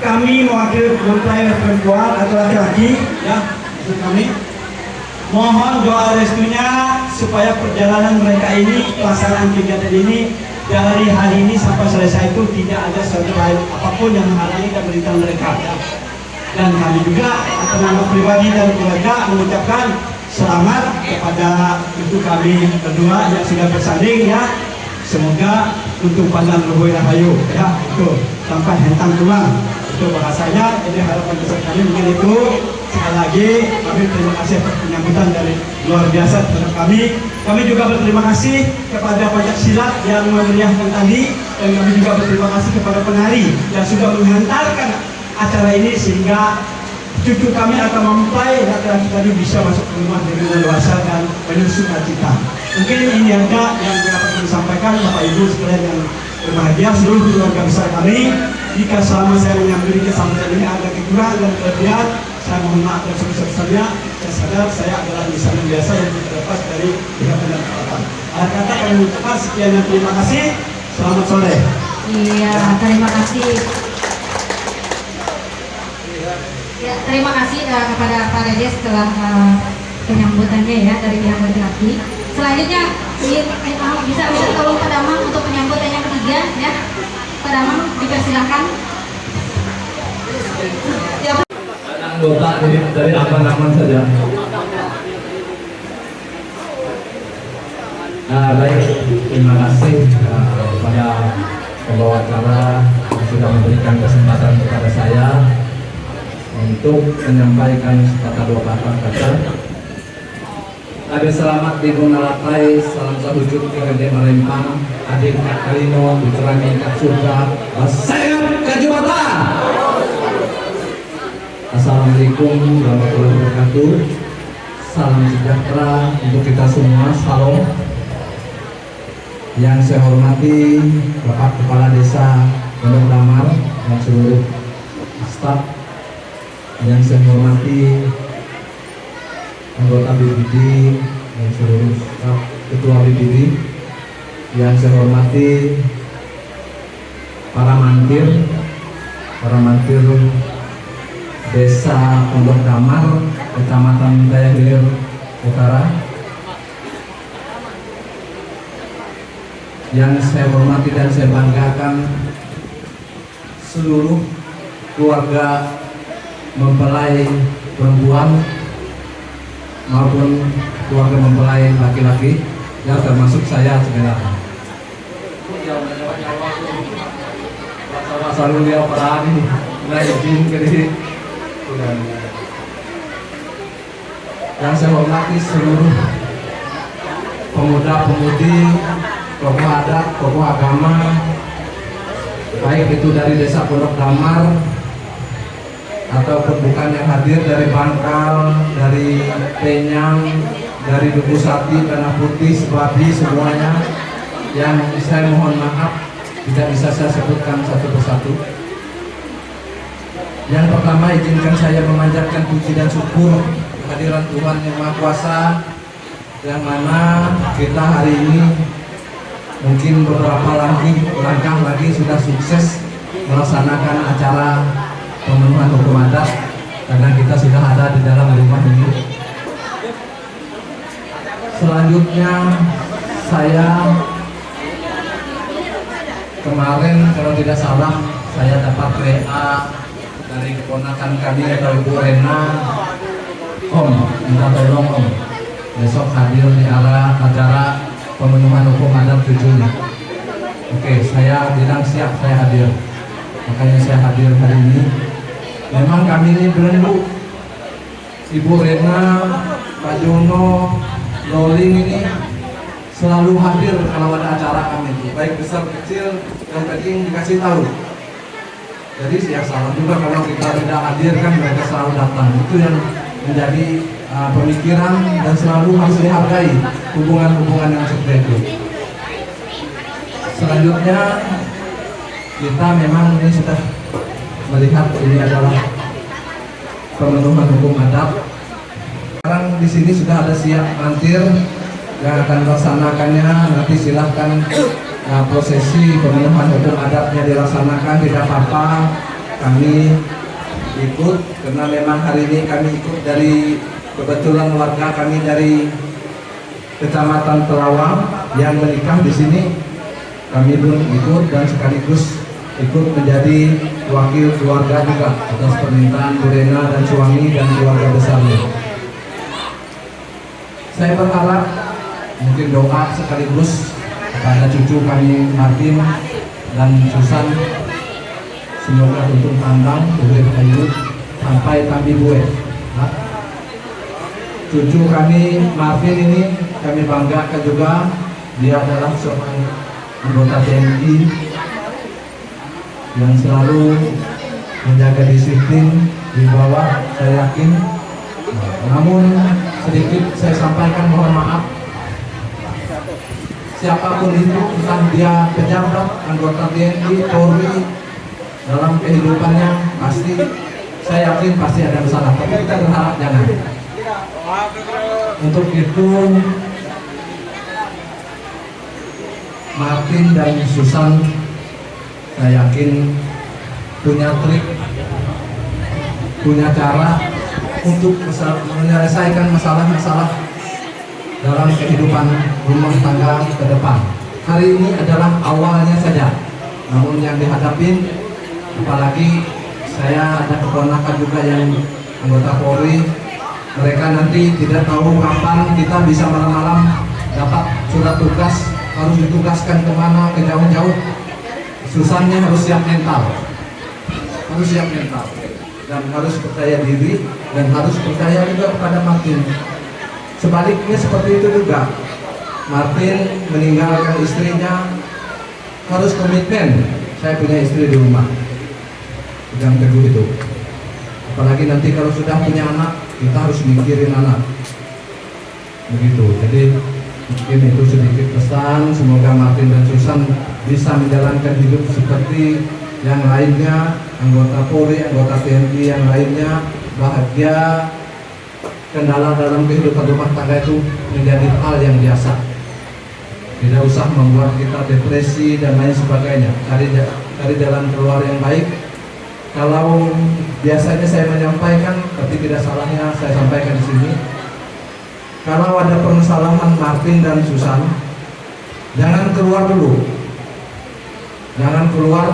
kami mewakili mempelai perempuan atau laki-laki ya, maksud kami mohon doa restunya supaya perjalanan mereka ini, pelaksanaan kegiatan ini dari hari ini sampai selesai itu tidak ada sesuatu lain apapun yang menghalangi dan berikan mereka ya. Dan kami juga atas nama pribadi dan keluarga mengucapkan selamat kepada ibu kami berdua yang sudah bersanding ya. Semoga untuk pandang Luhur Rahayu ya, itu sampai hentang tulang itu bahasanya. Ini harapan besar kami mungkin itu. Sekali lagi kami terima kasih atas penyambutan dari luar biasa terhadap kami. Kami juga berterima kasih kepada pajak silat yang memeriahkan tadi, dan kami juga berterima kasih kepada penari yang sudah menghantarkan acara ini sehingga cucu kami akan mempelai laki-laki tadi bisa masuk ke rumah dengan leluasa dan penuh sukacita. Mungkin ini aja yang dapat kami sampaikan Bapak Ibu sekalian yang berbahagia, seluruh keluarga besar kami. Jika selama saya menyampaikan kesampaian ini ada kekurangan dan kelebihan, saya mohon maaf dan sebesar-besarnya. Saya sadar saya adalah insan biasa yang terlepas dari pihak dan kekuatan. Akhir kata kami mengucapkan sekian dan terima kasih. Selamat sore. Iya, terima kasih. Ya, terima kasih kepada Pak Dede setelah penyambutannya ya dari pihak laki-laki. Selanjutnya bisa tolong Pak Damang untuk penyambutan yang ketiga ya. Pak Damang dipersilakan. Ya. Anggota dari aman-aman saja. Nah, baik, terima kasih kepada pembawa acara yang sudah memberikan kesempatan kepada saya untuk menyampaikan sepatah dua kata. Ada selamat di Gunalapai, salam sahujud ke Gede Marempang, adik Kak Kalino, Bucerani Kak Surga, saya Kak Jumata. Assalamualaikum warahmatullahi wabarakatuh. Salam sejahtera untuk kita semua. Salam. Yang saya hormati Bapak Kepala Desa Pondok Damar dan seluruh staf. Yang saya hormati anggota BPD dan seluruh staf ketua BPD. Yang saya hormati para mantir Desa Pondok Damar, Kecamatan Daya Hilir Utara. yang saya hormati dan saya banggakan seluruh keluarga mempelai perempuan maupun keluarga mempelai laki-laki, ya termasuk saya sebenarnya. Selalu dia peran, nah izin ke diri. Yang saya hormati seluruh pemuda-pemudi, tokoh adat, tokoh agama, baik itu dari Desa Pondok Damar ataupun bukan yang hadir dari Bangkal, dari Penyang, dari Duku Sati, Tanah Putih, Sebabi, semuanya yang saya mohon maaf tidak bisa saya sebutkan satu persatu. Yang pertama, izinkan saya memanjatkan puji dan syukur kehadiran Tuhan Yang Maha Kuasa, yang mana kita hari ini mungkin beberapa langkah lagi sudah sukses melaksanakan acara pemenuhan hukum adat karena kita sudah ada di dalam rumah ini. Selanjutnya saya kemarin kalau tidak salah saya dapat WA dari keponakan kami atau Ibu Rena, Om, minta tolong Om besok hadir di acara pemenuhan hukum adat 7 ini. Oke, saya bilang siap, saya hadir. Makanya saya hadir hari ini. Memang kami ini berenduk, Ibu Rena, Pak Jono, Loling ini selalu hadir kalau ada acara kami itu, baik besar kecil, yang penting dikasih tahu. Jadi ya salah juga kalau kita tidak hadir kan mereka selalu datang. Itu yang menjadi pemikiran dan selalu harus dihargai hubungan-hubungan yang seperti itu. Selanjutnya kita memang ini sudah melihat ini adalah pemenuhan hukum adat. Sekarang di sini sudah ada siap mantir yang akan melaksanakannya. Nanti silahkan prosesi pemenuhan hukum adatnya dilaksanakan, tidak apa-apa. Kami ikut karena memang hari ini kami ikut dari kebetulan warga kami dari Kecamatan Telawang yang menikah di sini. Kami pun ikut dan sekaligus ikut menjadi wakil keluarga juga atas permintaan Bu Rena dan suami dan keluarga besarnya. Saya berharap mungkin doa sekaligus kepada cucu kami Martin dan Susan, semoga untung pandang, boleh kayu sampai tambi buet. Cucu kami Martin ini kami banggakan juga, dia adalah seorang anggota TNI yang selalu menjaga disiplin di bawah, saya yakin. Namun sedikit saya sampaikan, mohon maaf, siapapun itu, entah dia pejabat, anggota TNI, Polri, dalam kehidupannya pasti saya yakin pasti ada masalah, tapi kita berharap jangan. Untuk itu Martin dan Susan saya yakin punya trik, punya cara untuk menyelesaikan masalah-masalah dalam kehidupan rumah tangga ke depan. Hari ini adalah awalnya saja, namun yang dihadapin, apalagi saya ada keponakan juga yang anggota Polri, mereka nanti tidak tahu kapan kita bisa malam-malam dapat surat tugas, harus ditugaskan kemana, ke jauh-jauh. Susahnya harus siap mental, dan harus percaya diri, dan harus percaya juga kepada Martin. Sebaliknya seperti itu juga, Martin meninggalkan istrinya, harus komitmen. Saya punya istri di rumah, pegang teguh itu. Apalagi nanti kalau sudah punya anak, kita harus mikirin anak. Begitu. Jadi mungkin itu sedikit pesan. Semoga Martin dan Susan bisa menjalankan hidup seperti yang lainnya, anggota Polri, anggota TNI yang lainnya, bahagia. Kendala dalam kehidupan rumah tangga itu menjadi hal yang biasa. Tidak usah membuat kita depresi dan lain sebagainya. Cari jalan keluar yang baik. Kalau biasanya saya menyampaikan, tapi tidak salahnya saya sampaikan di sini. Kalau ada permasalahan Martin dan Susan, Jangan keluar dulu. Jangan keluar,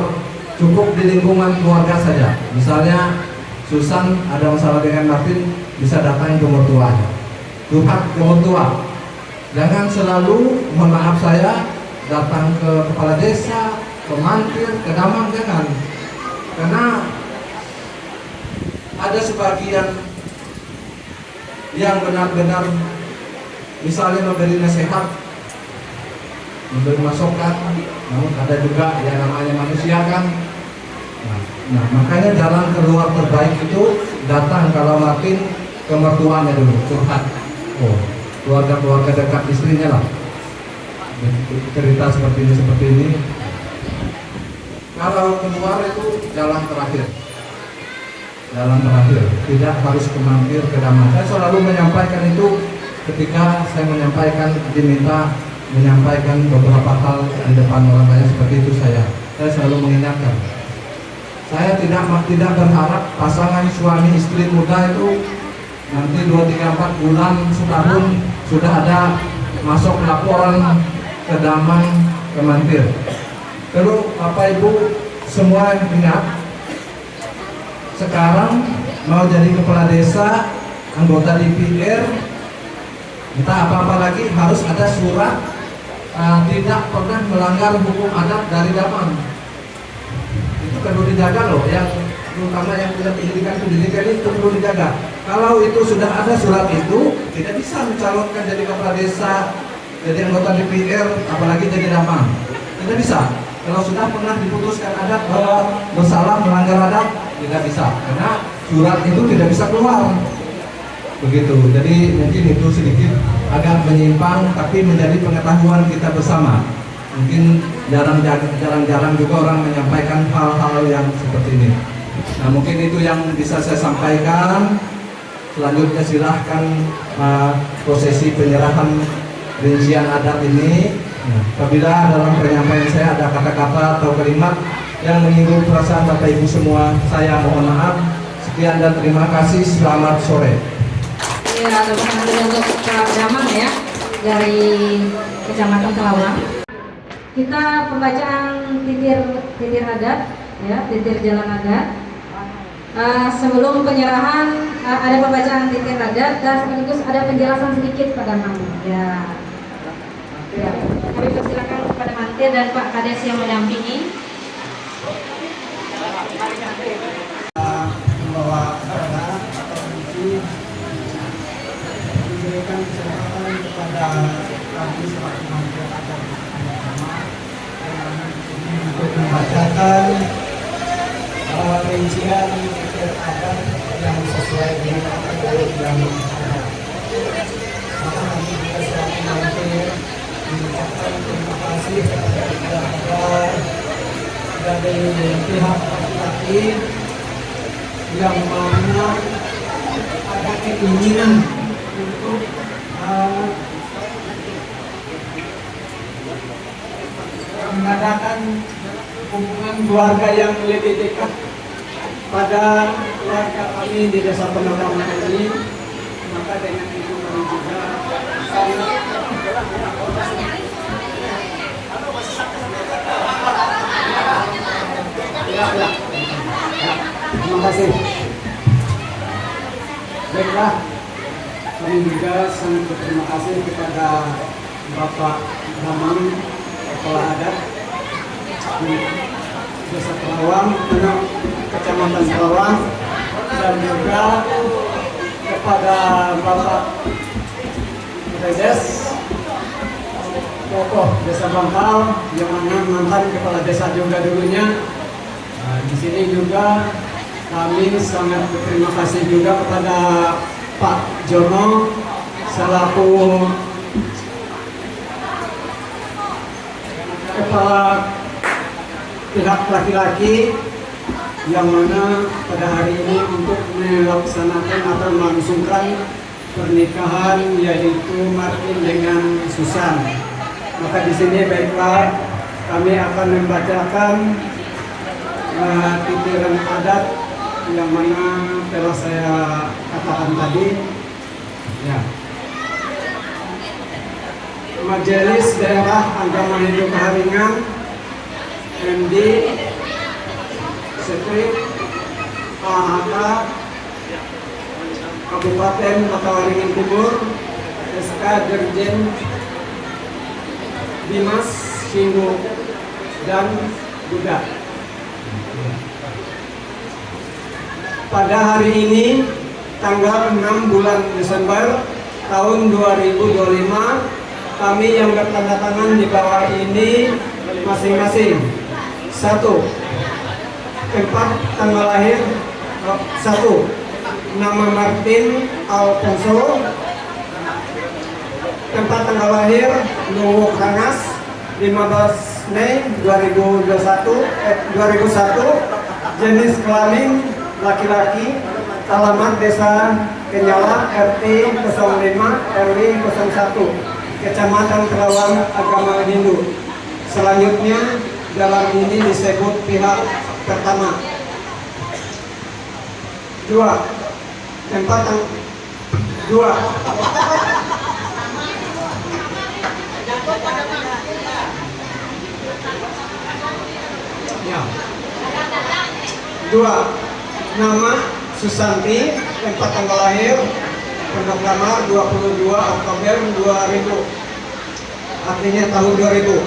cukup di lingkungan keluarga saja. Misalnya Susan ada masalah dengan Martin, bisa datang ke mertua, curhat ke mertua. Jangan selalu, mohon maaf saya, datang ke kepala desa, ke mantir, ke damang, jangan. Karena ada sebagian yang benar-benar misalnya memberi nasihat, memberi masukan, namun ada juga yang namanya manusia kan. Nah, makanya jalan keluar terbaik itu datang kalau Martin ke mertuanya dulu, curhat. Oh, keluarga dekat istrinya lah. Cerita seperti ini. Kalau keluar itu jalan terakhir. Tidak harus ke mampir, ke damang. Saya selalu menyampaikan itu ketika saya diminta menyampaikan beberapa hal di depan orang banyak seperti itu. Saya selalu mengingatkan. Saya tidak berharap pasangan suami istri muda itu nanti 2, 3, 4 bulan, setahun sudah ada masuk laporan ke damang, ke mampir. Perlu Bapak Ibu semua ingat, sekarang mau jadi kepala desa, anggota DPR, entah apa-apa lagi harus ada surat tidak pernah melanggar hukum adat dari damang. Itu perlu dijaga loh, yang terutama yang punya pendidikan itu perlu dijaga. Kalau itu sudah ada surat itu, tidak bisa mencalonkan jadi kepala desa, jadi anggota DPR, apalagi jadi damang. Tidak bisa. Kalau sudah pernah diputuskan adat bahwa bersalah melanggar adat, tidak bisa, karena surat itu tidak bisa keluar. Begitu. Jadi mungkin itu sedikit agak menyimpang, tapi menjadi pengetahuan kita bersama. Mungkin jarang-jarang juga orang menyampaikan hal-hal yang seperti ini. Nah, mungkin itu yang bisa saya sampaikan. Selanjutnya silahkan prosesi penyerahan rincian adat ini. Apabila dalam penyampaian saya ada kata-kata atau kalimat yang menyinggung perasaan Bapak Ibu semua, saya mohon maaf. Sekian dan terima kasih. Selamat sore. Ya, ada pengambilan untuk Damang ya, dari Kecamatan Kelawang. Kita pembacaan titir adat, ya, titir jalan adat. Sebelum penyerahan ada pembacaan titir adat dan sekaligus ada penjelasan sedikit pada Damang. Ya. Ya, kami persilakan kepada Mantir dan Pak Kades yang mendampingi. Membawa sarana atau kunci diberikan kesempatan kepada kami selaku Mantir adat bersama untuk membacakan rincian titir adat yang sesuai dengan apa yang ada. Maka kami juga selaku Mantir mengucapkan terima kasih kepada dari pihak laki-laki yang mana ada keinginan untuk mengadakan hubungan keluarga yang lebih dekat pada keluarga kami di Desa Peneraman ini. Maka dengan itu kami juga sangat terima kasih. Baiklah, kami juga sangat berterima kasih kepada Bapak Damang, Kepala Adat di Desa Kelawang, Kecamatan Kelawang, dan juga kepada Bapak Redes, tokoh Desa Bangkal, yang mana mantan kepala desa juga dulunya. Di sini juga kami sangat berterima kasih juga kepada Pak Jono selaku kepala pihak laki-laki yang mana pada hari ini untuk melaksanakan atau melangsungkan pernikahan yaitu Martin dengan Susan. Maka di sini baiklah kami akan membacakan titiran adat yang mana telah saya katakan tadi. Ya. Majelis Daerah Agama Hindu Kaharingan, MD, Sekretariat AHK Kabupaten Kota Waringin Timur, SK Dirjen Dinas Hindu dan Buddha. Pada hari ini, tanggal 6 bulan Desember tahun 2025, kami yang bertanda tangan di bawah ini masing-masing. 1. Tempat tanggal lahir 1. Nama Martin Alfonso. Tempat tanggal lahir Luwuk Rangas 15 Mei 2001. Jenis kelamin laki-laki. Alamat Desa Kenyala, RT 05 RW 01, Kecamatan Kerawang, Agama Hindu. Selanjutnya dalam ini disebut pihak pertama. 2. Tempat 2. Ya. 2. Nama Susanti, tempat tanggal lahir, pondok lamar 22 Oktober 2000, artinya tahun 2000.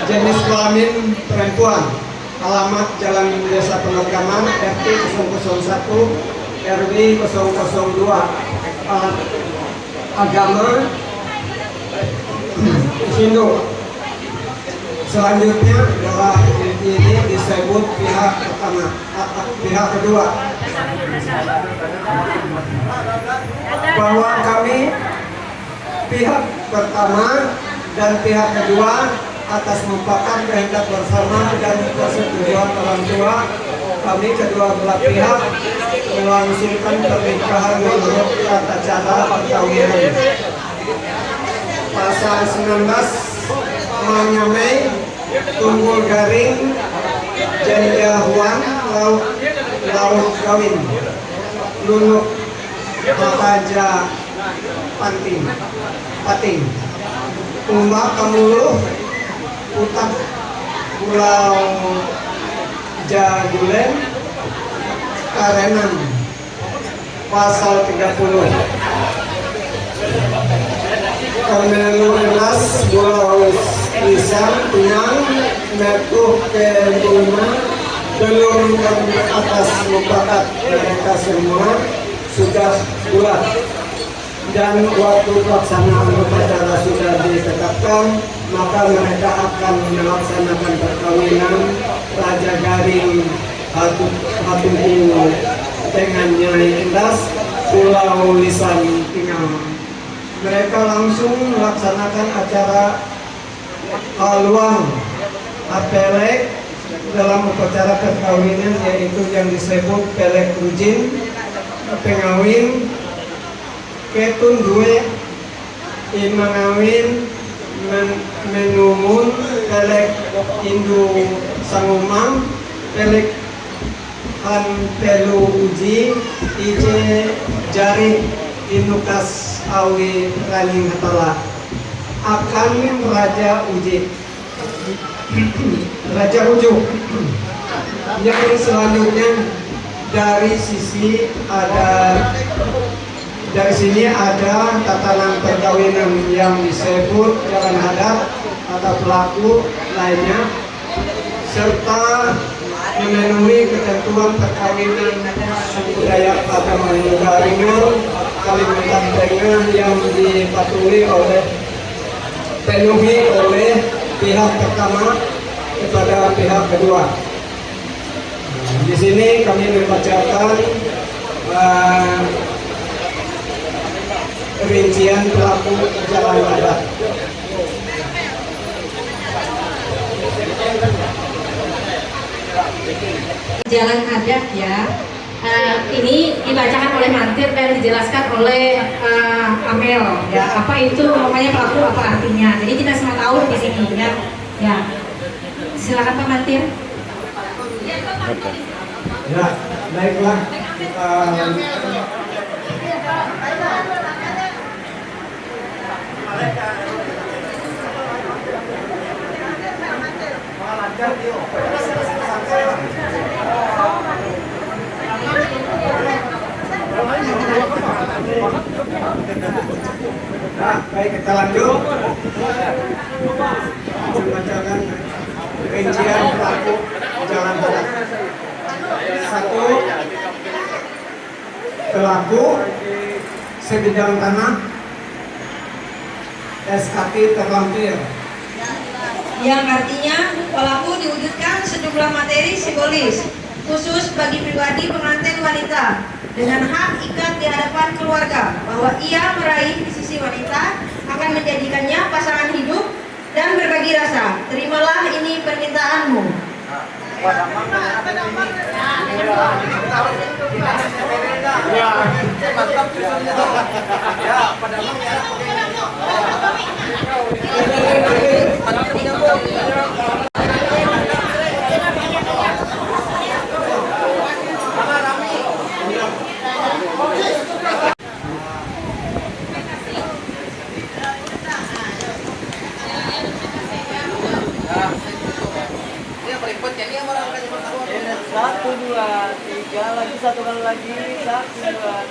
Jenis kelamin perempuan. Alamat Jalan Desa Pondok Lamar, RT 001 RW 002. Agama Hindu. Selanjutnya adalah ini disebut pihak pertama, pihak kedua. Bahwa kami pihak pertama dan pihak kedua atas merupakan kehendak bersama dan persetujuan orang tua, kami kedua belah pihak melangsungkan pernikahan menurut tata cara perkawinan. Pasal 19 Manyamei Tunggul Garing Janjahuan Laut Kawin Luluk Mataja Pating Umbak Kamuluh Utak Pulau Jagulen Karenan. Pasal 30 Kamelu Elas Pulau Lisan Pinang Metuh ke rumah belum atas mufakat mereka semua sudah bulat dan waktu pelaksanaan upacara sudah ditetapkan, maka mereka akan melaksanakan perkawinan Raja Garing Hatuku dengan Nyai Endas Pulau Lisan Pinang. Mereka langsung melaksanakan acara haluan apelek dalam upacara perkawinan, yaitu yang disebut pelek rujin, pengawin, ketun duwe, imangawin, menumun, pelek indu sangumang, pelek han pelu uji, ije jari inukas awi raning hatala. Akan Raja Uji, Raja Ujuk. Yang selanjutnya dari sini ada tatanan perkawinan yang disebut jalan adat atau pelaku lainnya, serta memenuhi ketentuan perkawinan suku Dayak Agama Hindu Kaharingan Kalimantan Tengah yang dipatuhi penuhi oleh pihak pertama kepada pihak kedua. Di sini kami membacakan rincian pelaku jalan adat. Jalan adat ya. Ini dibacakan oleh Mantir dan dijelaskan oleh Amel ya, apa itu namanya pelaku, apa artinya, jadi kita semua tahu di sini ya. Ya, silakan Pak Mantir. Ya, baiklah. Nah, baik kita lanjut. Membacakan rincian pelaku jalan darat. 1. Pelaku sebidang tanah SKT terlampir. Yang artinya pelaku diwujudkan sejumlah materi simbolis khusus bagi pribadi pengantin wanita dengan hak ikat di hadapan keluarga bahwa ia meraih di sisi wanita akan menjadikannya pasangan hidup dan berbagi rasa. Terimalah ini permintaanmu. Satu, dua, tiga, lagi satu kali lagi, 1, 2, 3.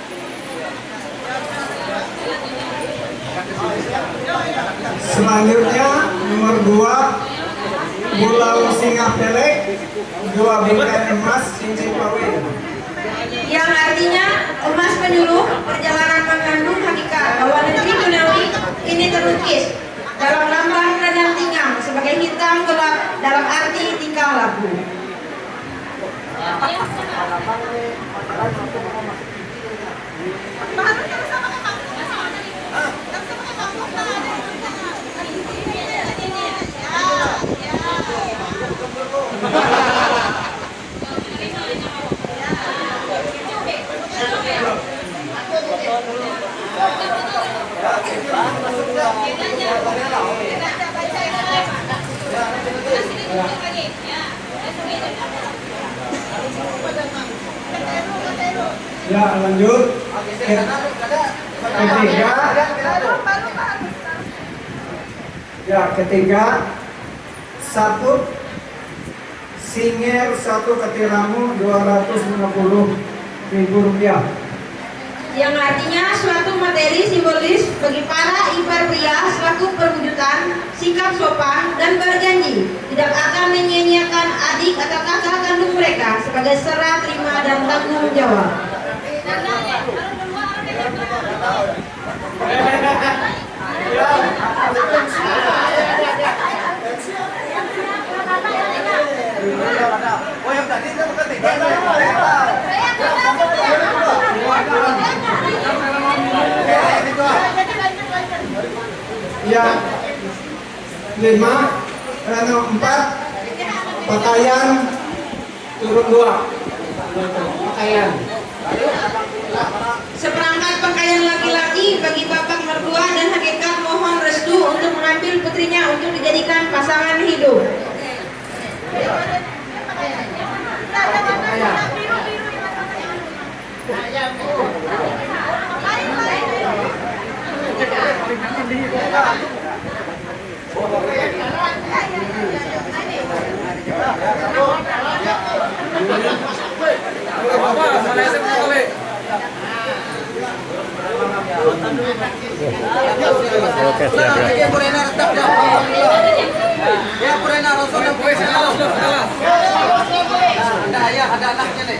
Selanjutnya nomor 2 Pulau Singapelek 2 bingkai emas cincin kawin. Yang artinya emas penyuluh perjalanan mengandung hakikat bahwa negeri duniawi ini terlukis dalam lambang dan tinggang sebagai hitam gelap dalam arti tingkah laku. Ya, lanjut. Ketiga 1 Singer 1 ketiramu 250.000 rupiah. Yang artinya suatu materi simbolis bagi para ipar pria selaku perwujudan sikap sopan dan berjanji tidak akan menyia-nyiakan adik atau kakak kandung mereka sebagai serah terima dan tanggung jawab. Yang 5 4 pakaian turun 2 pakaian. Seperangkat pakaian laki-laki bagi bapak mertua dan hakikat mohon restu untuk mengambil putrinya untuk dijadikan pasangan hidup. Oke, siap ya. Ada anaknya nih.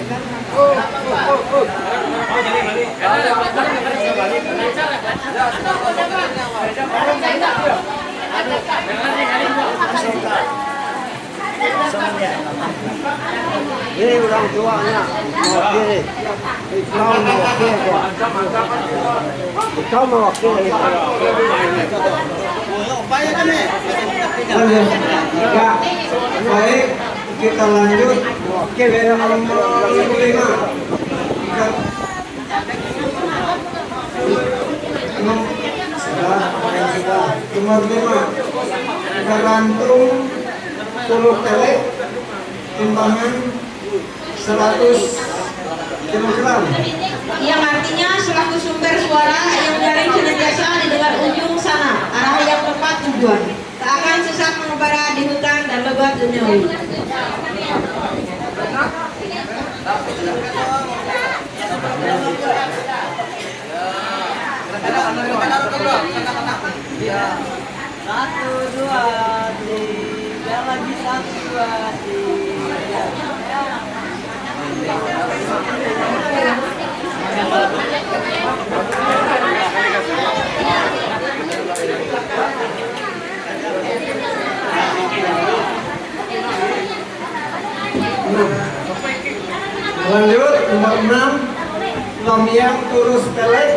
Ini orang tuanya mewakili. Kau mewakili kok. Kau mewakili. Lanjut. Ya, baik, kita lanjut. Nomor 5. Nomor 5 gantung puluh telek timbangan 100 kg. Yang artinya selaku sumber suara yang menyaring senantiasa didengar ujung sana arah yang tepat tujuan. tak akan sesat mengembara di hutan dan lebat duniawi. Satu, dua, tiga lagi, satu, dua, tiga. Lanjut nomor 6 Lamiang Turus Pelek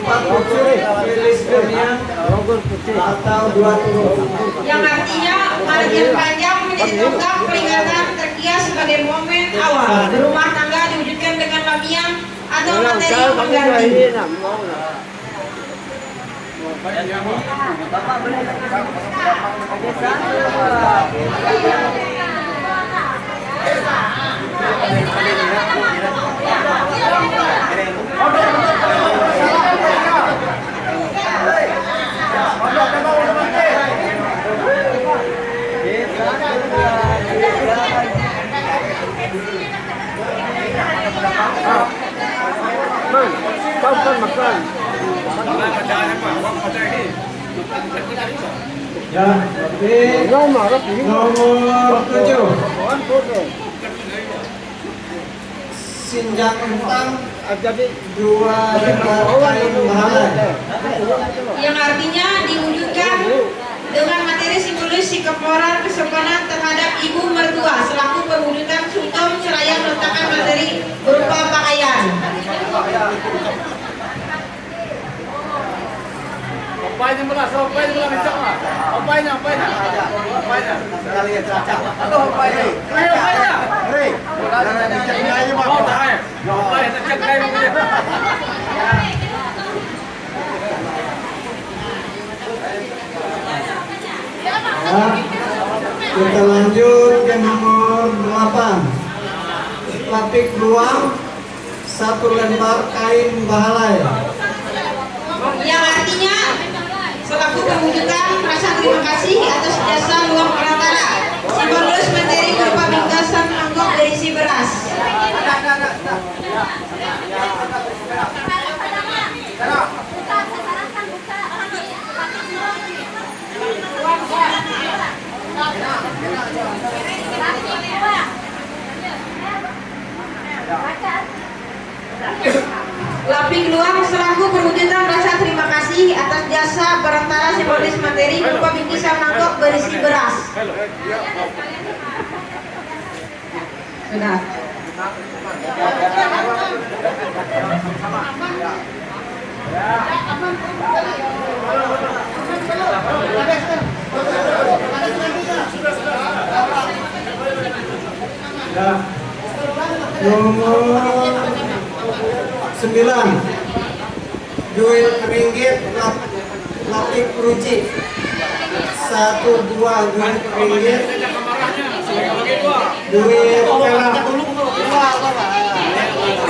4 pucuk Lilis Kurnian atau 2 turus. Yang artinya margin panjang menjadi tonggak peringatan terkias sebagai momen awal berumah tangga diwujudkan dengan lamiang atau materi pengganti. Bapak boleh satu, dua, tiga. Ya, nomor 7 Sinjang Entang 2 kain bahalai. Yang artinya diwujudkan dengan materi simbolis sikap moral kesopanan terhadap ibu mertua selaku perwujudan sungkem seraya meletakkan materi berupa pakaian. Opainya belas, kencang lah. Opainya. Sekali ya caca. Atau apa ini? Opainya. Hei. Oh, tak ya. Opainya cek kayak begitu. Ya, kita lanjut ke nomor 8 Lapik ruang 1 lembar kain bahalai. Yang artinya selaku perwujudan rasa terima kasih atas jasa luang perantara simbolis materi berupa bingkasan mangkok berisi beras. Lapik luang selaku perwujudan rasa terima kasih atas jasa perantara simbolis materi berupa bingkisan mangkok berisi beras. Sudah. Ya. Nomor 9 duit ringgit lapik ruci 1 2 duit ringgit duit perak.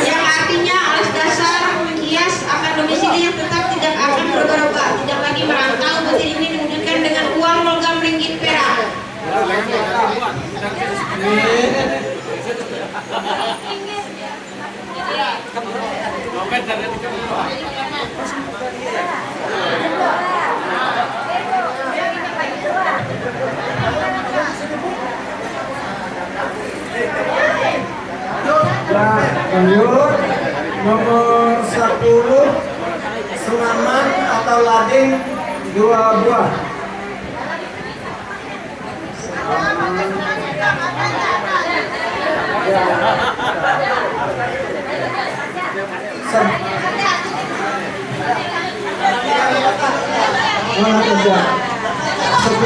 Yang artinya alas dasar menghias akan domisili yang tetap tidak akan berubah-ubah, tidak lagi merantau. Materi ini diwujudkan dengan uang logam ringgit perak. Lanjut nomor 10 Senaman atau lading 2 buah. Mana kerja? 11 12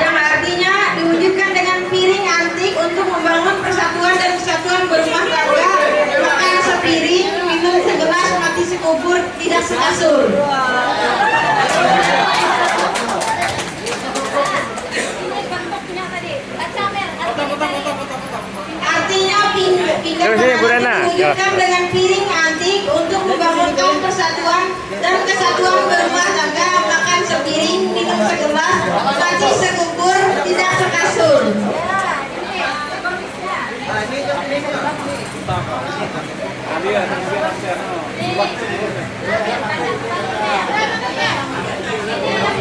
yang artinya diwujudkan dengan piring antik untuk membangun persatuan dan kesatuan berumah tangga, makan sepiring, minum segelas, mati sekubur, tidak sekasur. Artinya pinggan diwujudkan dengan piring antik untuk membangunkan persatuan dan kesatuan berumah tangga, makan sepiring, minum segelas, mati sekubur, tidak sekasur.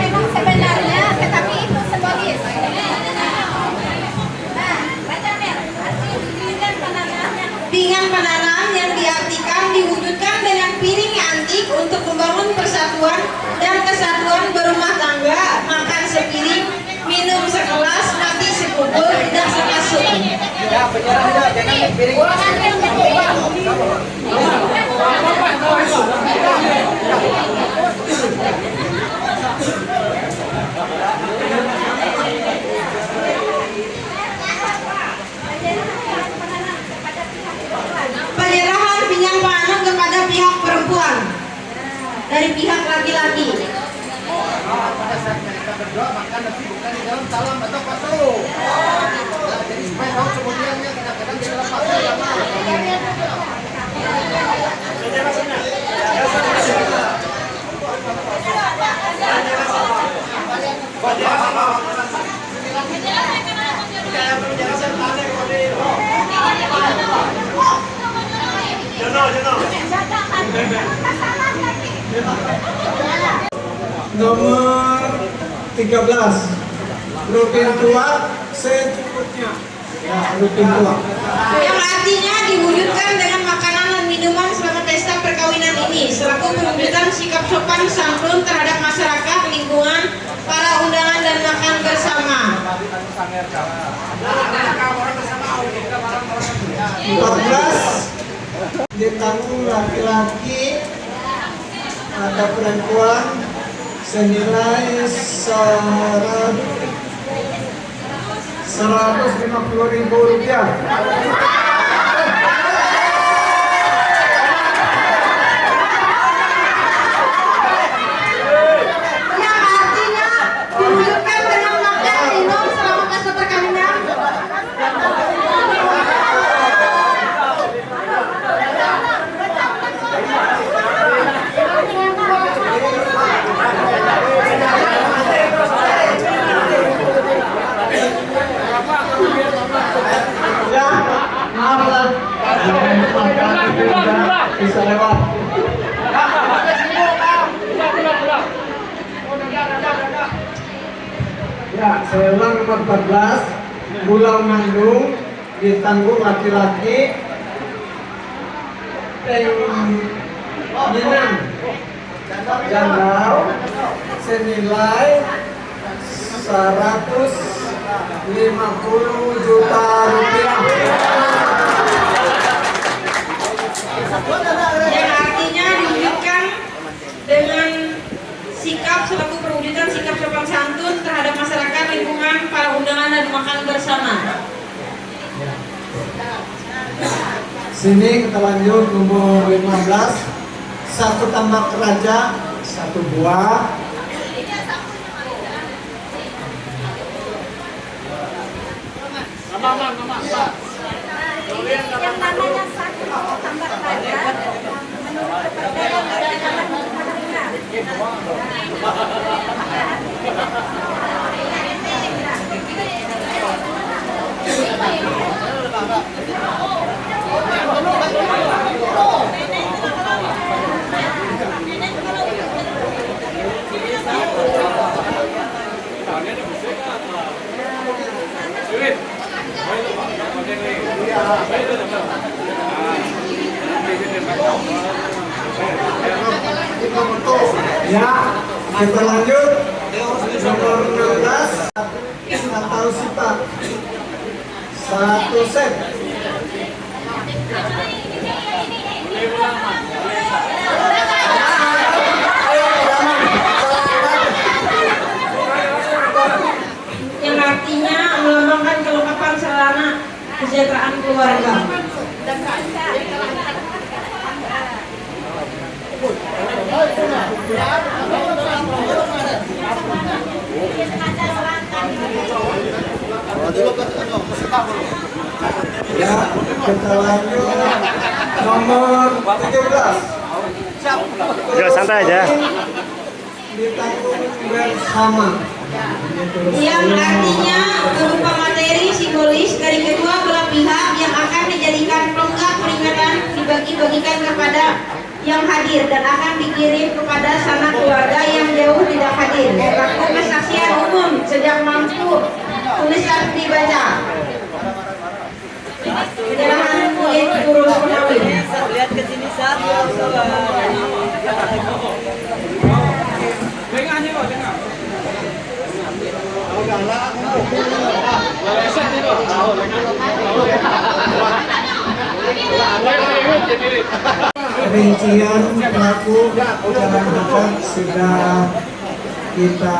Memang sebenarnya, tetapi itu simbolis. Pinggan penanaman yang diartikan diwujudkan dengan piring antik untuk membangun persatuan dan kesatuan berumah tangga, makan sepiring, minum segelas, mati sekubur, tidak sekasur. Ya, penyerahnya jangan piring. Penyerahan pinjam penanaman kepada pihak perempuan dari pihak laki-laki. Pada saat kita berdoa maka nanti bukan di dalam salam atau pasuk. Jadi supaya tahu kemudiannya kadang-kadang di dalam pasuk. Nomor 13 rutin tua secukupnya. Ya, rutin tua. Yang artinya diwujudkan dengan makanan dan minuman selama pesta perkawinan ini selaku perwujudan sikap sopan santun terhadap masyarakat, lingkungan, para undangan dan makan bersama. 14 ditanggung laki-laki atau perempuan senilai 150.000 rupiah. Yang artinya diwujudkan dengan makan minum selama masa perkawinan. Ya, maaf lah. Bisa lewat. Ya, saya ulang nomor 14. Pulau Mandung ditanggung laki-laki Minang Jandau senilai 150 juta rupiah. Yang artinya diwujudkan dengan sikap selaku perwujudan sikap sopan santun terhadap masyarakat, lingkungan, para undangan dan makan bersama. Sini kita lanjut nomor 15. Satu tambak raja, satu buah. Yang namanya satu tambah raja menurut kepercayaan Ya, kita lanjut nomor 16 atau sifat satu set. kesejahteraan keluarga. Ya, kita lanjut nomor 17. Ya santai aja. Ditanggung bersama. Yang artinya berupa materi psikologis dari kedua belah pihak yang akan dijadikan pelengkap peringatan dibagi-bagikan kepada yang hadir dan akan dikirim kepada sanak keluarga yang jauh tidak hadir. Laku kesaksian umum sejak mampu tulisan dibaca. Penyerahan kulit urus penawin. Lihat ke sini Rincian pelaku jalan dekat sudah kita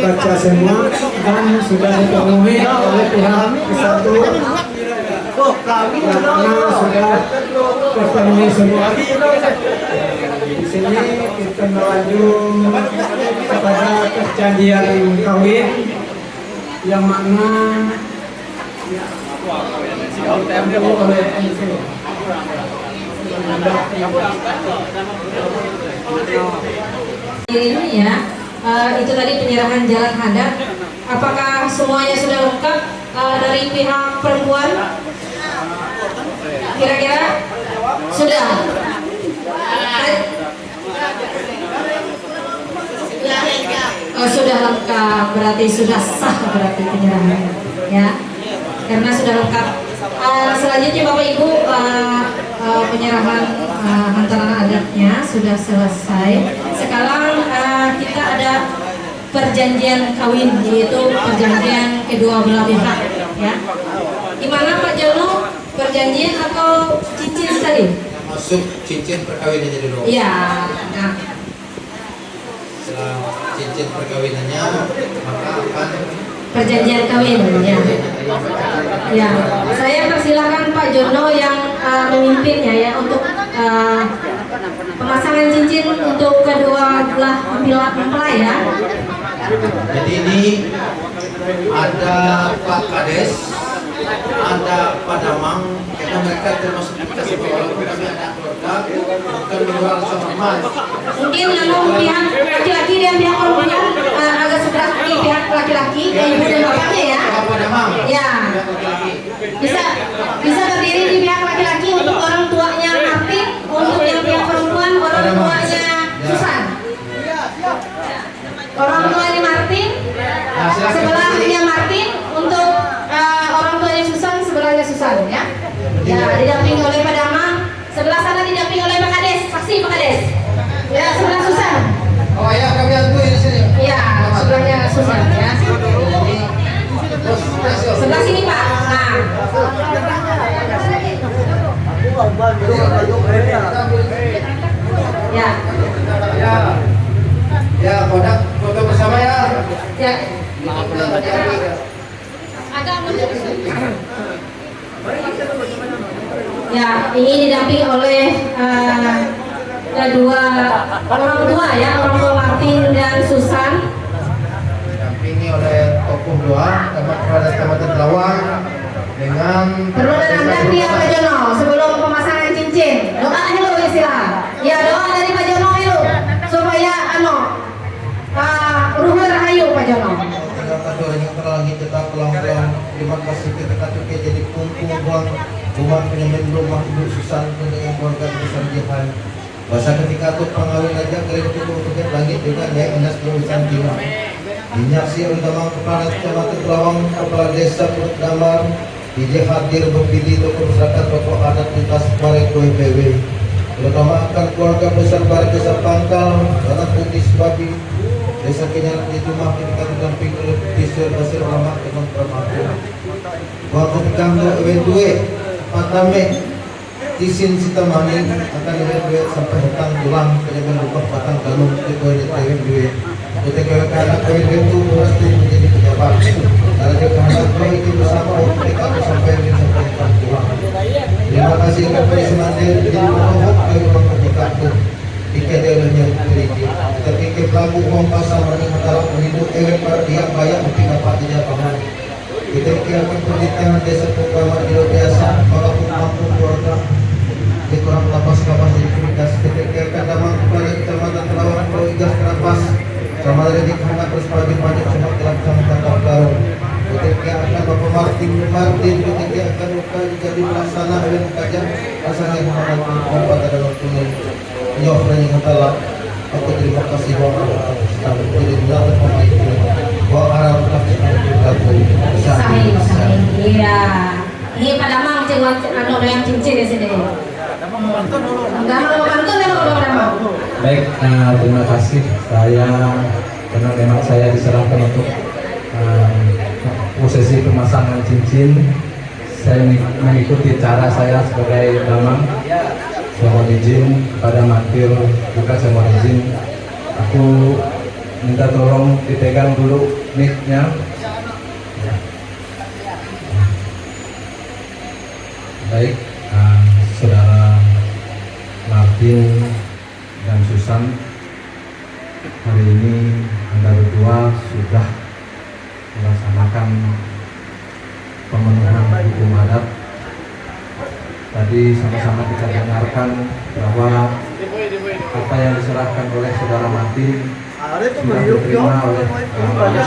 baca semua dan sudah dipenuhi oleh pihak ke-1 karena sudah terpenuhi semua. Di sini kita melanjut kepada perjanjian kawin yang makna diambil oleh MC. Ini ya, itu tadi penyerahan jalan hadat. Apakah semuanya sudah lengkap dari pihak perempuan? Kira-kira sudah. Oh, sudah lengkap, berarti sudah sah berarti penyerahan ya, karena sudah lengkap. Selanjutnya Bapak Ibu, penyerahan hantaran adatnya sudah selesai. Sekarang kita ada perjanjian kawin, yaitu perjanjian kedua belah pihak ya. Gimana Pak Jono, perjanjian atau cincin tadi? Masuk cincin perkawinannya dulu. Iya. Nah, setelah cincin perkawinannya maka akan perjanjian kawin ya. Ya, saya persilakan Pak Jono yang memimpinnya ya untuk pemasangan cincin untuk kedua belah mempelai ya. Jadi ini ada Pak Kades, ada Pak Damang, karena mereka termasuk kita sebagai walaupun kami ada keluarga, bukan luar sama. Mungkin lalu pihak laki-laki dan pihak perempuan agak sebelah di pihak laki-laki, ibu dan bapaknya ya. Pak Damang. Ya. Bisa berdiri di pihak laki-laki untuk orang tuanya Martin, untuk yang pihak perempuan orang tuanya Susan. Orang tuanya Martin, sebelahnya Martin, untuk orang tuanya Susan, sebelahnya Susan ya. Ya, didampingi oleh Pak Damang, sebelah sana didampingi oleh Pak Kades, saksi Pak Kades. Ya, sebelah Susan. Oh ya, kami bantu di sini. Iya, sebelahnya Susan ya. Sebelah sini Pak. Nah. Ya. Ya, foto bersama ya. Ya. Agak mundur. Ya, ini didampingi oleh kedua orang tua ya, orang tua Martin dan Susan. Didampingi oleh tokoh doa Kecamatan Lawang dengan Perlu dan nih Pak Jono sebelum pemasangan cincin. Doa dulu istilah. Ya, doa dari Pak Jono itu supaya ruhur rahayu Pak Jono. yang terlangit tetap pelang-pelang. Terima kasih kita tuke jadi kumpul buang umat penyemen rumah ibu Susan dengan keluarga besar Jihan. Bahasa ketika tuh pengawin aja kalian cukup untuk langit juga ya inas berurusan jiwa. Dinyaksi utama kepala Kecamatan Lawang, kepala desa Perut Damar, DJ hadir berpilih tokoh masyarakat tokoh adat lintas Barek PW. Terutama akan keluarga besar Barek Desa Pangkal, Tanah Putih Sebabi, Desa Kenyalan di rumah ketika didamping oleh Desa Basir Ulama Teman Permatu. Waktu ketika ewe Patame Tisin Sitamani akan ewe sampai datang pulang kemudian lupa patang galung ke ewe Ketika anak ewe itu pasti menjadi pejabat. Bapak. Karena kehendak beliau itu bersama mereka sampai pulang. Terima kasih kepada semandir jadi menolong dari orang ketika tiket olehnya diberi. Tapi ke pelaku uang pasar mereka dalam hidup para dia bayar mungkin dapat tidak paham. Kita akan penelitian desa Pukama di biasa walaupun mampu keluarga di kurang lapas-lapas di komunitas. Ketika akan damang kepada kecamatan Telawan Pulau Igas Kerapas sama dari di Kena terus pagi-pagi semua dalam kecamatan Kampung. Ketika akan Bapak Martin ketika akan luka jadi pelaksana dan kajian rasanya menghadapi pada dalam tulis jawab dan yang telah aku terima kasih bahwa selalu jadi bilang pemain bahwa arah kasih aku Sahih. Iya. Ini pada mang cewek anu yang cincin di sini. Enggak mau bantu memang. Baik, terima kasih. Karena memang saya diserahkan untuk prosesi pemasangan cincin. Saya mengikuti cara saya sebagai damang. Saya mohon izin pada Martir juga saya mohon izin. Aku minta tolong dipegang dulu mic-nya. Baik, saudara Martin dan Susan, hari ini Anda berdua sudah melaksanakan pemenuhan hukum adat. Tadi sama-sama kita dengarkan bahwa apa yang diserahkan oleh saudara Martin sudah diterima oleh keluarga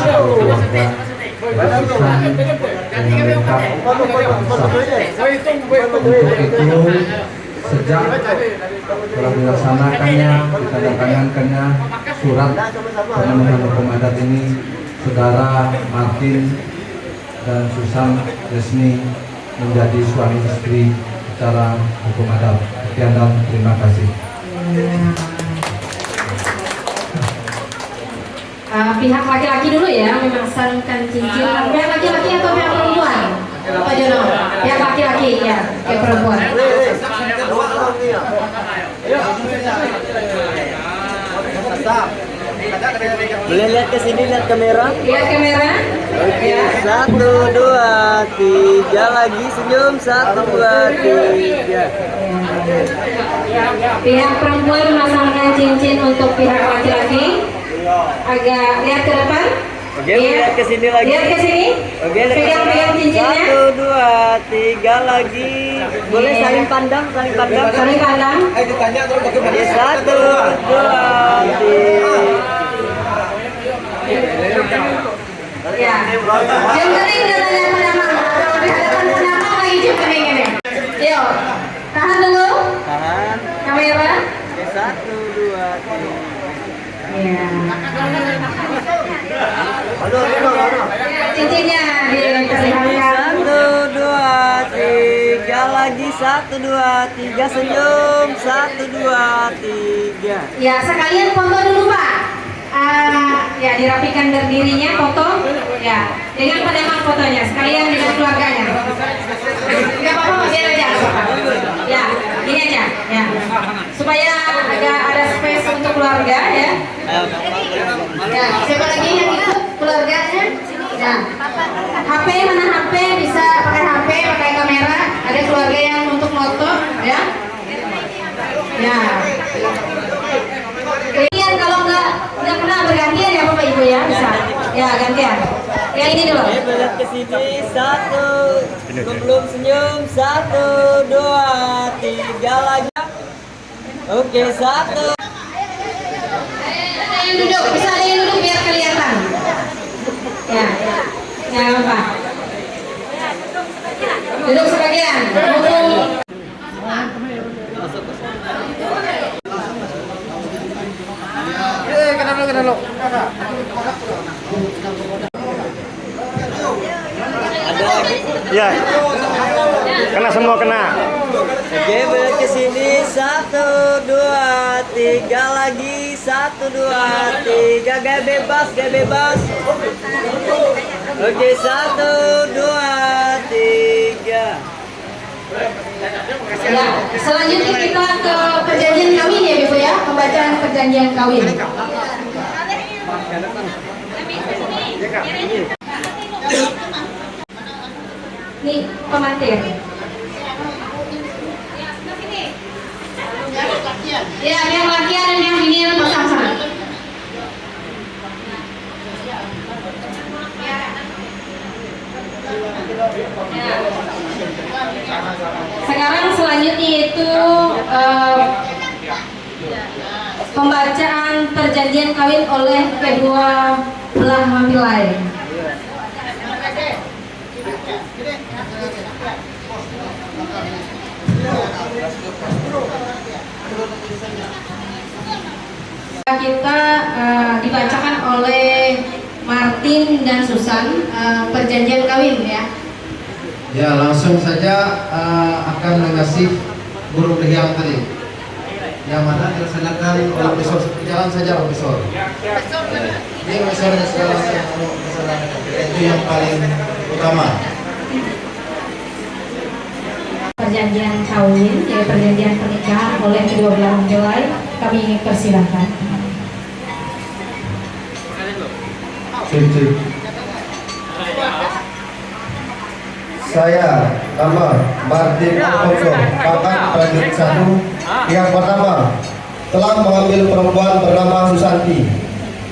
Susan dengan lengkap bangsa. Untuk itu sejak telah dilaksanakannya, ditandatangankannya surat pemenuhan hukum adat ini, saudara Martin dan Susan resmi menjadi suami istri secara hukum adat. Sekian dan terima kasih. Pihak laki-laki dulu ya memasangkan cincin. Pihak laki-laki atau pihak perempuan? Pak Jono, pihak laki-laki ya, pihak perempuan. Boleh lihat ke sini, lihat kamera. Lihat kamera. Oke, 1, 2, 3 lagi senyum. 1, 2, 3. Pihak perempuan memasangkan cincin untuk pihak laki-laki. Agak lihat ke depan. Oke, lihat ke sini lagi. Lihat ke sini. Oke, pegang cincinnya. 1, 2, 3 lagi. Boleh saling pandang, saling pandang. Saling pandang. Ayo ditanya terus bagaimana. 1, 2, 3. Ya. Jam kening katanya pada mama. Kalau di hadapan kenapa lagi jam kening ini? Yuk, tahan dulu. Tahan. Kamera. 1, 2, 3. Ya. Cincinnya diperlihatkan. 1, 2, 3 lagi. 1, 2, 3 senyum. 1, 2, 3. Ya, sekalian foto dulu Pak. Ya, dirapikan berdirinya foto. Ya, dengan pedemang fotonya. Sekalian dengan keluarganya. Enggak apa-apa, biar aja. Ya, ini aja. Ya, supaya agak ada space untuk keluarga ya. Ya, siapa lagi yang ikut keluarganya? Ya, HP mana HP bisa pakai HP, pakai kamera. Ada keluarga yang untuk foto, ya. Ya. Gantian kalau nggak pernah bergantian ya Bapak Ibu ya bisa. Ya gantian. Ya ini dulu. Balik ke sini 1. Belum senyum 1, 2, 3 lagi. Oke 1. Yang duduk bisa ada yang duduk biar kelihatan. Ya. Ya apa? Duduk sebagian. Ada lagi? Ya. Kena semua kena. Oke, balik ke sini 1, 2, 3 lagi. 1, 2, 3 gaya bebas, gaya bebas. Oke, 1, 2, 3. Ya, selanjutnya kita ke perjanjian kawin ya Ibu ya, pembacaan perjanjian kawin. Nih, pemantir. Ya, yang laki-laki dan yang ini pasang-pasang. Sekarang selanjutnya itu pembacaan perjanjian kawin oleh kedua belah mempelai. Kita dibacakan oleh Martin dan Susan perjanjian kawin ya. Ya, langsung saja akan mengasih burung dihiyam tadi. Yang mana dilaksanakan oleh profesor. Jalan saja profesor. Ini profesornya sekarang yang itu yang paling utama. Perjanjian kawin, yaitu perjanjian pernikahan oleh kedua belah mempelai, kami ingin persilahkan. Saya nama Martin Alfonso, kakak prajurit 1. Yang pertama, telah mengambil perempuan bernama Susanti.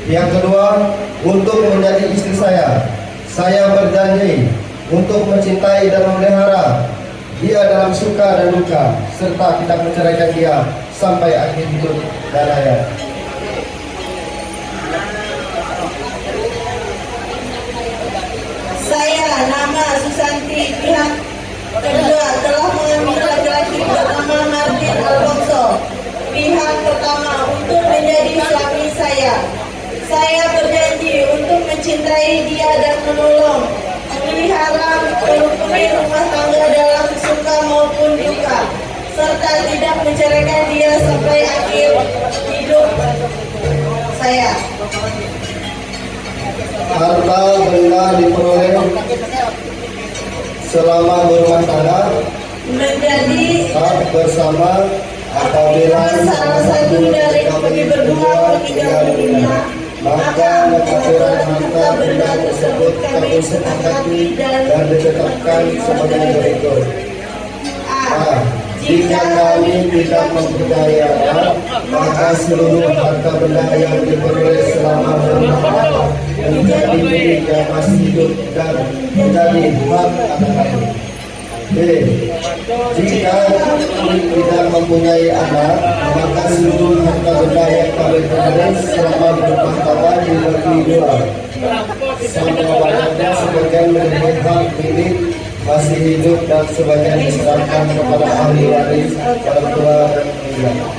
Yang kedua, untuk menjadi istri saya. Saya berjanji untuk mencintai dan memelihara dia dalam suka dan duka, serta tidak menceraikan dia sampai akhir hidup dan hayat. Saya nama Susanti, pihak kedua telah mengambil laki-laki bernama Martin Alfonso, pihak pertama untuk menjadi suami saya. Saya berjanji untuk mencintai dia dan menolong, memelihara, merukuni rumah tangga dalam suka maupun duka, serta tidak menceraikan dia sampai akhir hidup saya. Harta benda diperoleh selama berumah tangga menjadi saat bersama apabila salah satu dari kami berdua meninggal dunia, maka pengaturan harta benda tersebut kami sepakati dan ditetapkan sebagai berikut. A. Jika kami tidak memperdayakan, maka seluruh harta benda yang diperoleh selama berumah tangga menjadi milik yang masih hidup dan menjadi hak anak-anak. B. Jika kami tidak mempunyai anak, maka seluruh harta benda yang kami peroleh selama berumah tangga dibagi dua. Sama banyaknya sebagian menjadi hak milik masih hidup dan sebagian diserahkan kepada ahli waris orang tua dan meninggal.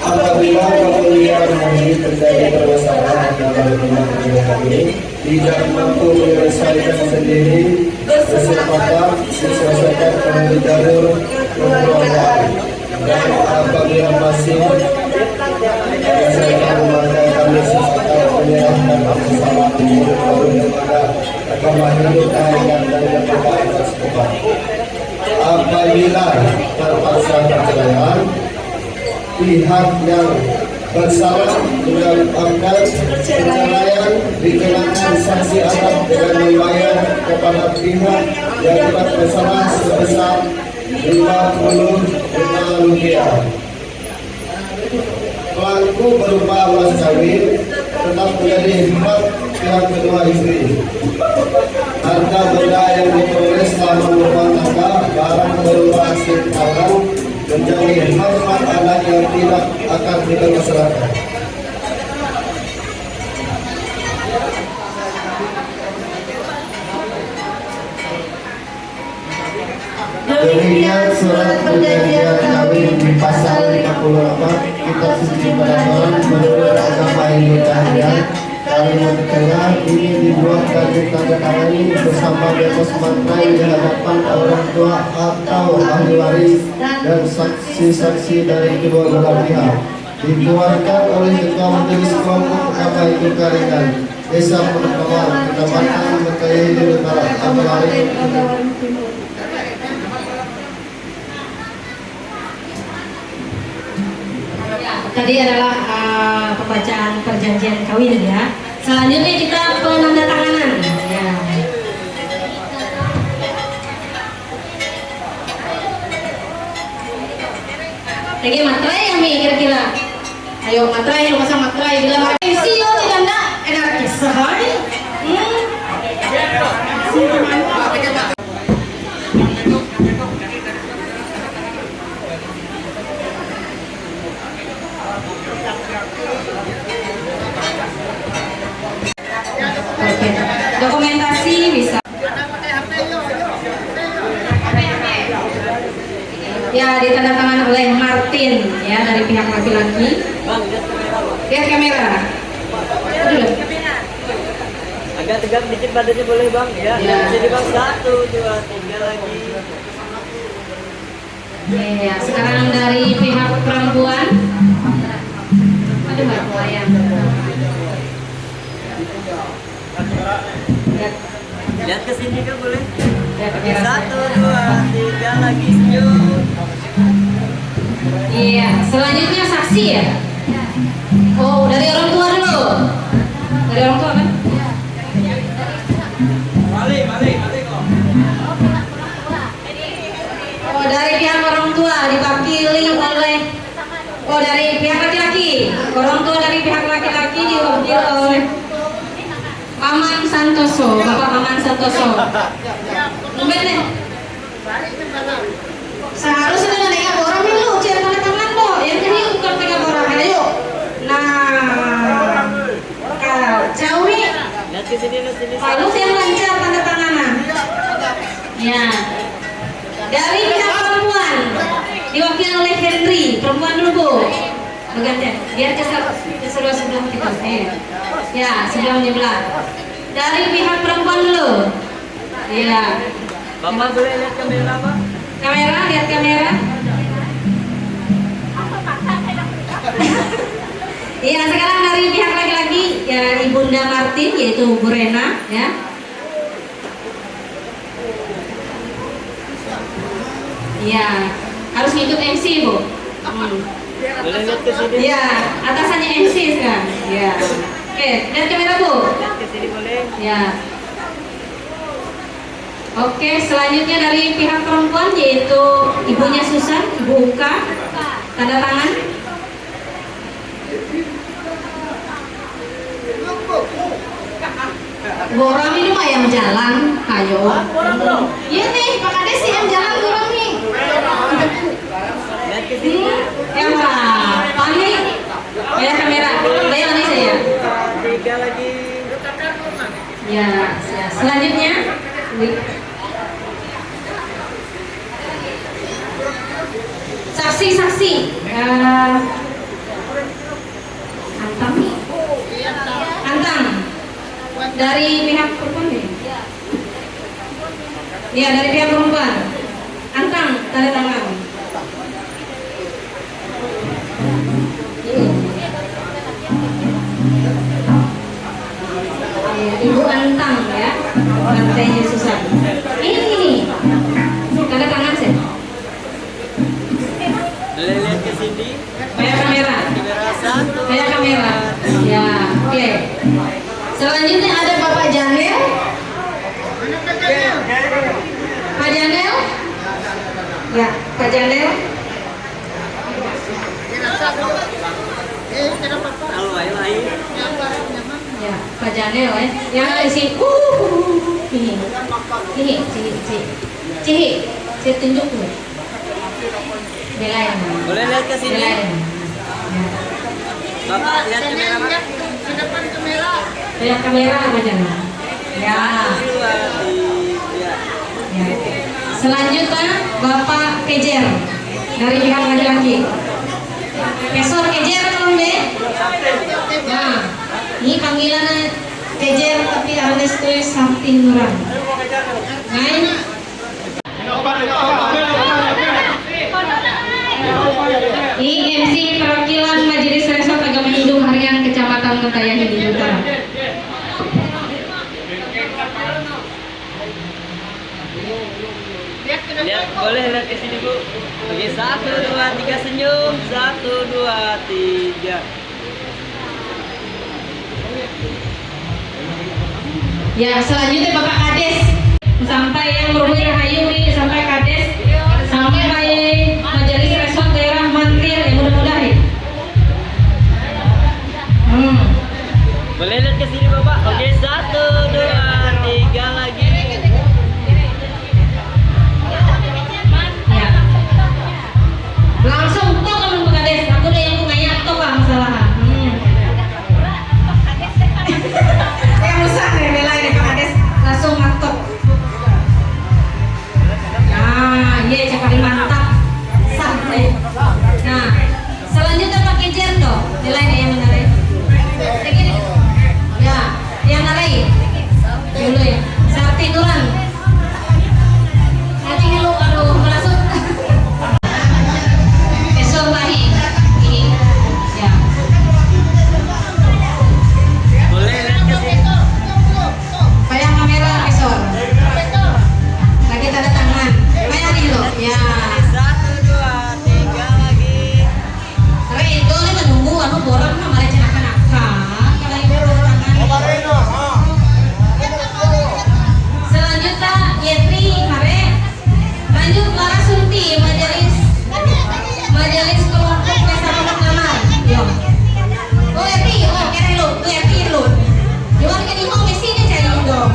Apabila kemuliaan ini terjadi bersamaan dalam rumah tangga ini tidak mampu menyelesaikan sendiri, kesempatan diselesaikan melalui jalur kekeluargaan. Dan apabila masih menyelesaikan maka kami sisakan menyerahkan bersama hidup baru kepada agama hidup dan kepada atas Tuhan. Apabila terpaksa perceraian, pihak yang bersalah menyebabkan perceraian dikenakan sanksi adat dengan membayar kepada pihak yang tidak bersalah sebesar 50 juta rupiah. Pelaku berupa mas kawin tetap menjadi hak pihak kedua istri. Harta benda yang diperoleh selama berumah tangga, barang berupa hasil tangan, menjadi hak anak yang tidak akan dipermasalahkan. Demikian surat perjanjian kawin di pasal 54 Kitab Suci Peraturan menurut agama Indonesia. Kalimat tengah ini dibuat dan ditandatangani bersama di atas materai di hadapan orang tua atau ahli waris dan saksi-saksi dari kedua belah pihak. Dikeluarkan oleh Ketua Majelis Kelompok Agama Ibu Karingan, Desa Penekawan, Kecamatan Mekayai di Utara, Tabalari. tadi adalah pembacaan perjanjian kawin ya. Selanjutnya kita penandatanganan. Ya. Lagi matrai yang kira-kira. Ayo matrai, lu pasang matrai bilang MC yo tidak ada anarkis sehari. Oke, dokumentasi bisa. Ya, ditandatangan oleh Martin ya dari pihak laki-laki. Lihat kamera. Aduh. Agak tegak dikit badannya boleh bang ya. Jadi bang 1, 2, 3 lagi. Ya, sekarang dari pihak perempuan. Aduh, nggak kebayang. Lihat ke sini kan boleh. Lihat kamera. 1, 2, 3 lagi senyum. Iya, selanjutnya saksi ya. Oh, dari orang tua dulu. Dari orang tua kan? Balik kok. Oh, dari pihak orang tua diwakili oleh. Oh, dari pihak laki-laki. Orang tua dari pihak laki-laki diwakili oleh Maman Santoso, Bapak Maman Santoso. Mungkin deh. Seharusnya dengan tiga orang dulu, cari tanda tangan loh. Yang ini bukan 3 orang, ayo. Nah, kacau nih. Lihat ke sini, lihat sini. Lalu yang lancar tanda tanganan. Ya. Dari pihak perempuan diwakili oleh Henry. Perempuan dulu bu. Bergantian. Biar keseluruhan sebelum kita. Ya, sebelah menyebelah. Dari pihak perempuan dulu. Ya. Bapak boleh lihat kamera pak? Kamera, lihat kamera. Iya, sekarang dari pihak laki-laki ya Ibunda Martin yaitu Bu Rena ya. Iya, harus ngikut MC Bu. Boleh lihat ke sini. Iya, atasannya MC sekarang. Iya. Oke, lihat kamera Bu. Lihat ke sini boleh. Ya. Oke, selanjutnya dari pihak perempuan yaitu ibunya Susan, Ibu Uka, tanda tangan. Orang ini mah yang jalan, ayo. Iya nih, Pak Kades sih yang jalan orang nih. Lihat ke sini. Yang panik. Ya kamera, kayak mana saya? 3 lagi. Ya, selanjutnya. Saksi-saksi Antang dari pihak perempuan ya? Iya, dari pihak perempuan. Antang, tanda tangan. Ibu Antang ya, Bantainya Susan. Ini tanda tangan sih. Boleh lihat ke sini. Kayak kamera. Kamera 1. Kayak kamera. Ya, oke. Selanjutnya ada Bapak Janel. Pak Janel. Ya, Pak Janel. Halo, ayo. Ya, Pak Janel ya. Yang ada sih. Cihi. Saya tunjuk tuh. Belain. Boleh lihat ke sini. Belain. Bapak lihat kamera pak. Lihat kamera Pak Janel. Ya. 2, 3. Ya. Selanjutnya Bapak Kejer dari pihak laki-laki. Pesor Kejer tolong deh. Nah, ini panggilannya Kejer tapi harus tulis something murah. Main. Ini MC perwakilan Majelis Resort Agama Hindu Harian Kecamatan Mentaya Hindu Utara. Lihat, boleh lihat ke sini, Bu. Oke, 1, 2, 3 senyum. 1, 2, 3. Ya, selanjutnya Bapak Kades sampai yang Ruhi Rahayu sampai Kades sampai Majelis Resort Daerah Mantir yang mudah-mudahan. Boleh lihat ke sini, Bapak. Oke, 1, 2, 3 lagi. Ya. Langsung tok kan Bapak Kades. Aku udah yang ngayat tok lah masalah. Yang usah rela ini Pak Kades langsung ngantok. Nah, iya cakap mantap. Sampai. Nah, selanjutnya Pak Kejerto. Nilai yang menarik. Ya, yang narik. Dulu ya. Sarti Duran. Nanti dulu aduh merasuk. Esok lagi. Ini. Ya. Boleh lihat ke sini. Bayang kamera esok. Lagi tanda tangan. Bayang dulu. Ya. 1, 2, 3 lagi. Tapi itu ini menunggu anu borong mah malah cenaka-naka. Kalau ibu tangan. Selanjutnya Yetri Mare. Lanjut Lara Sunti Majelis kelompok Desa Pondok Damar. Yo. Oh Yetri, oh kira lu, tuh Yetri lu. Jual ke di home sini cari dong.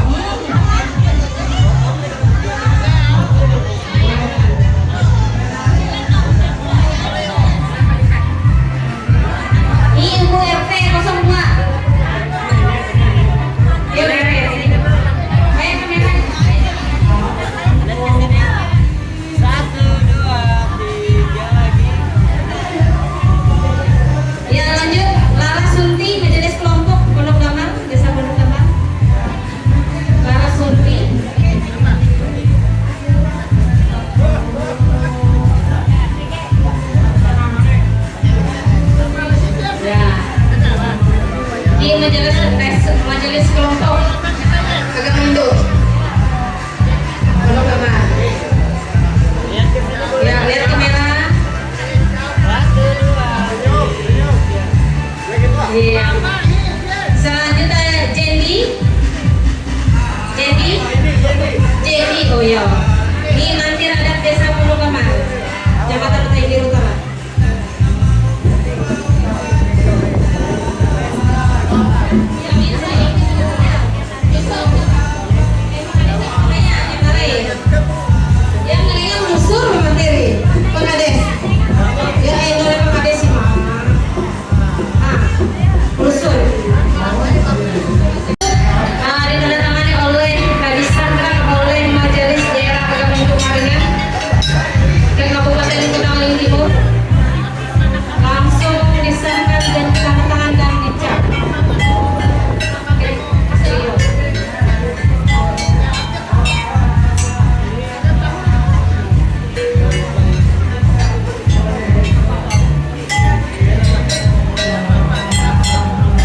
Ibu RT 02. Yuk, Bayang kamera. Lihat ke sini. 1, 2, 3 lagi. Ya lanjut Lara Sunti Majelis Kelompok Pondok Damar Desa Pondok Damar. Lara Sunti. Ya. Di Majelis Kelompok Agama Hindu Pondok Damar. Lihat ke sini, Bu. Ya lihat kamera. 1, 2, 3. Iya. Selanjutnya Jendi. Oh iya. Ini nanti Adat Desa Pondok Damar, Jabatan Utai Biru Utara. Yang lainnya musur materi Pengades. Ya itu Pengades sih mah. Musur. Ditandatangani oleh disandra oleh Majelis Daerah Agama Hindu Maringan ke Kabupaten Gunung Timur. Langsung disahkan dan ditandatangan dan dicap.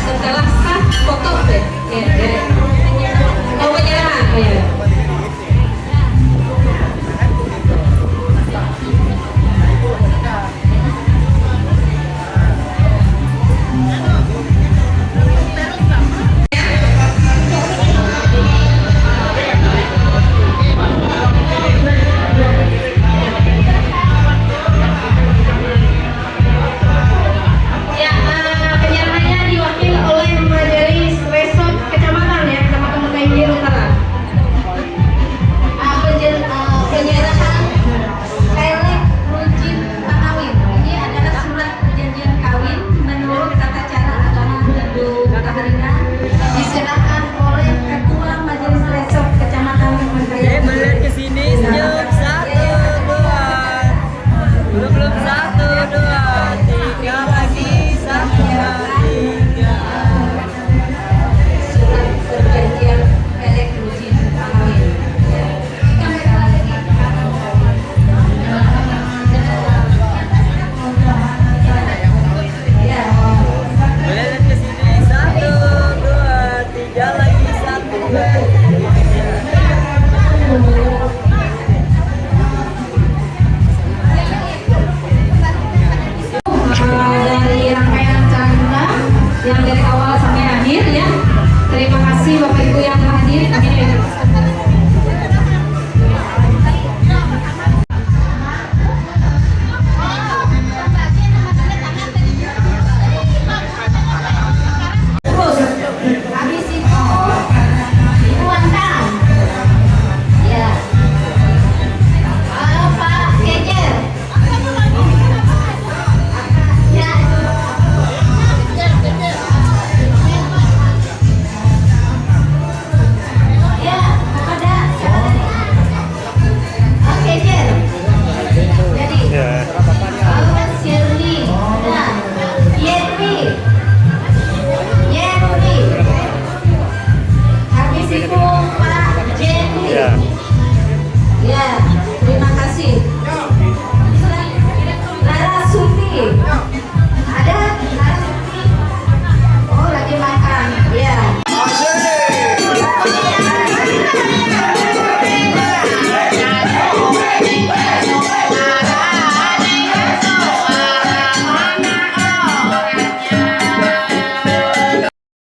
Setelah sah foto deh. Ya. Oh penyerahan. Oh ya. Ya, penyerahannya diwakili oleh Majelis Resort Kecamatan ya, Kecamatan Utai Biru Utara. Penyerahan Pelek Rujin Tanawin. Ini adalah surat perjanjian kawin menurut tata cara agama Hindu Maringan diserahkan oleh Ketua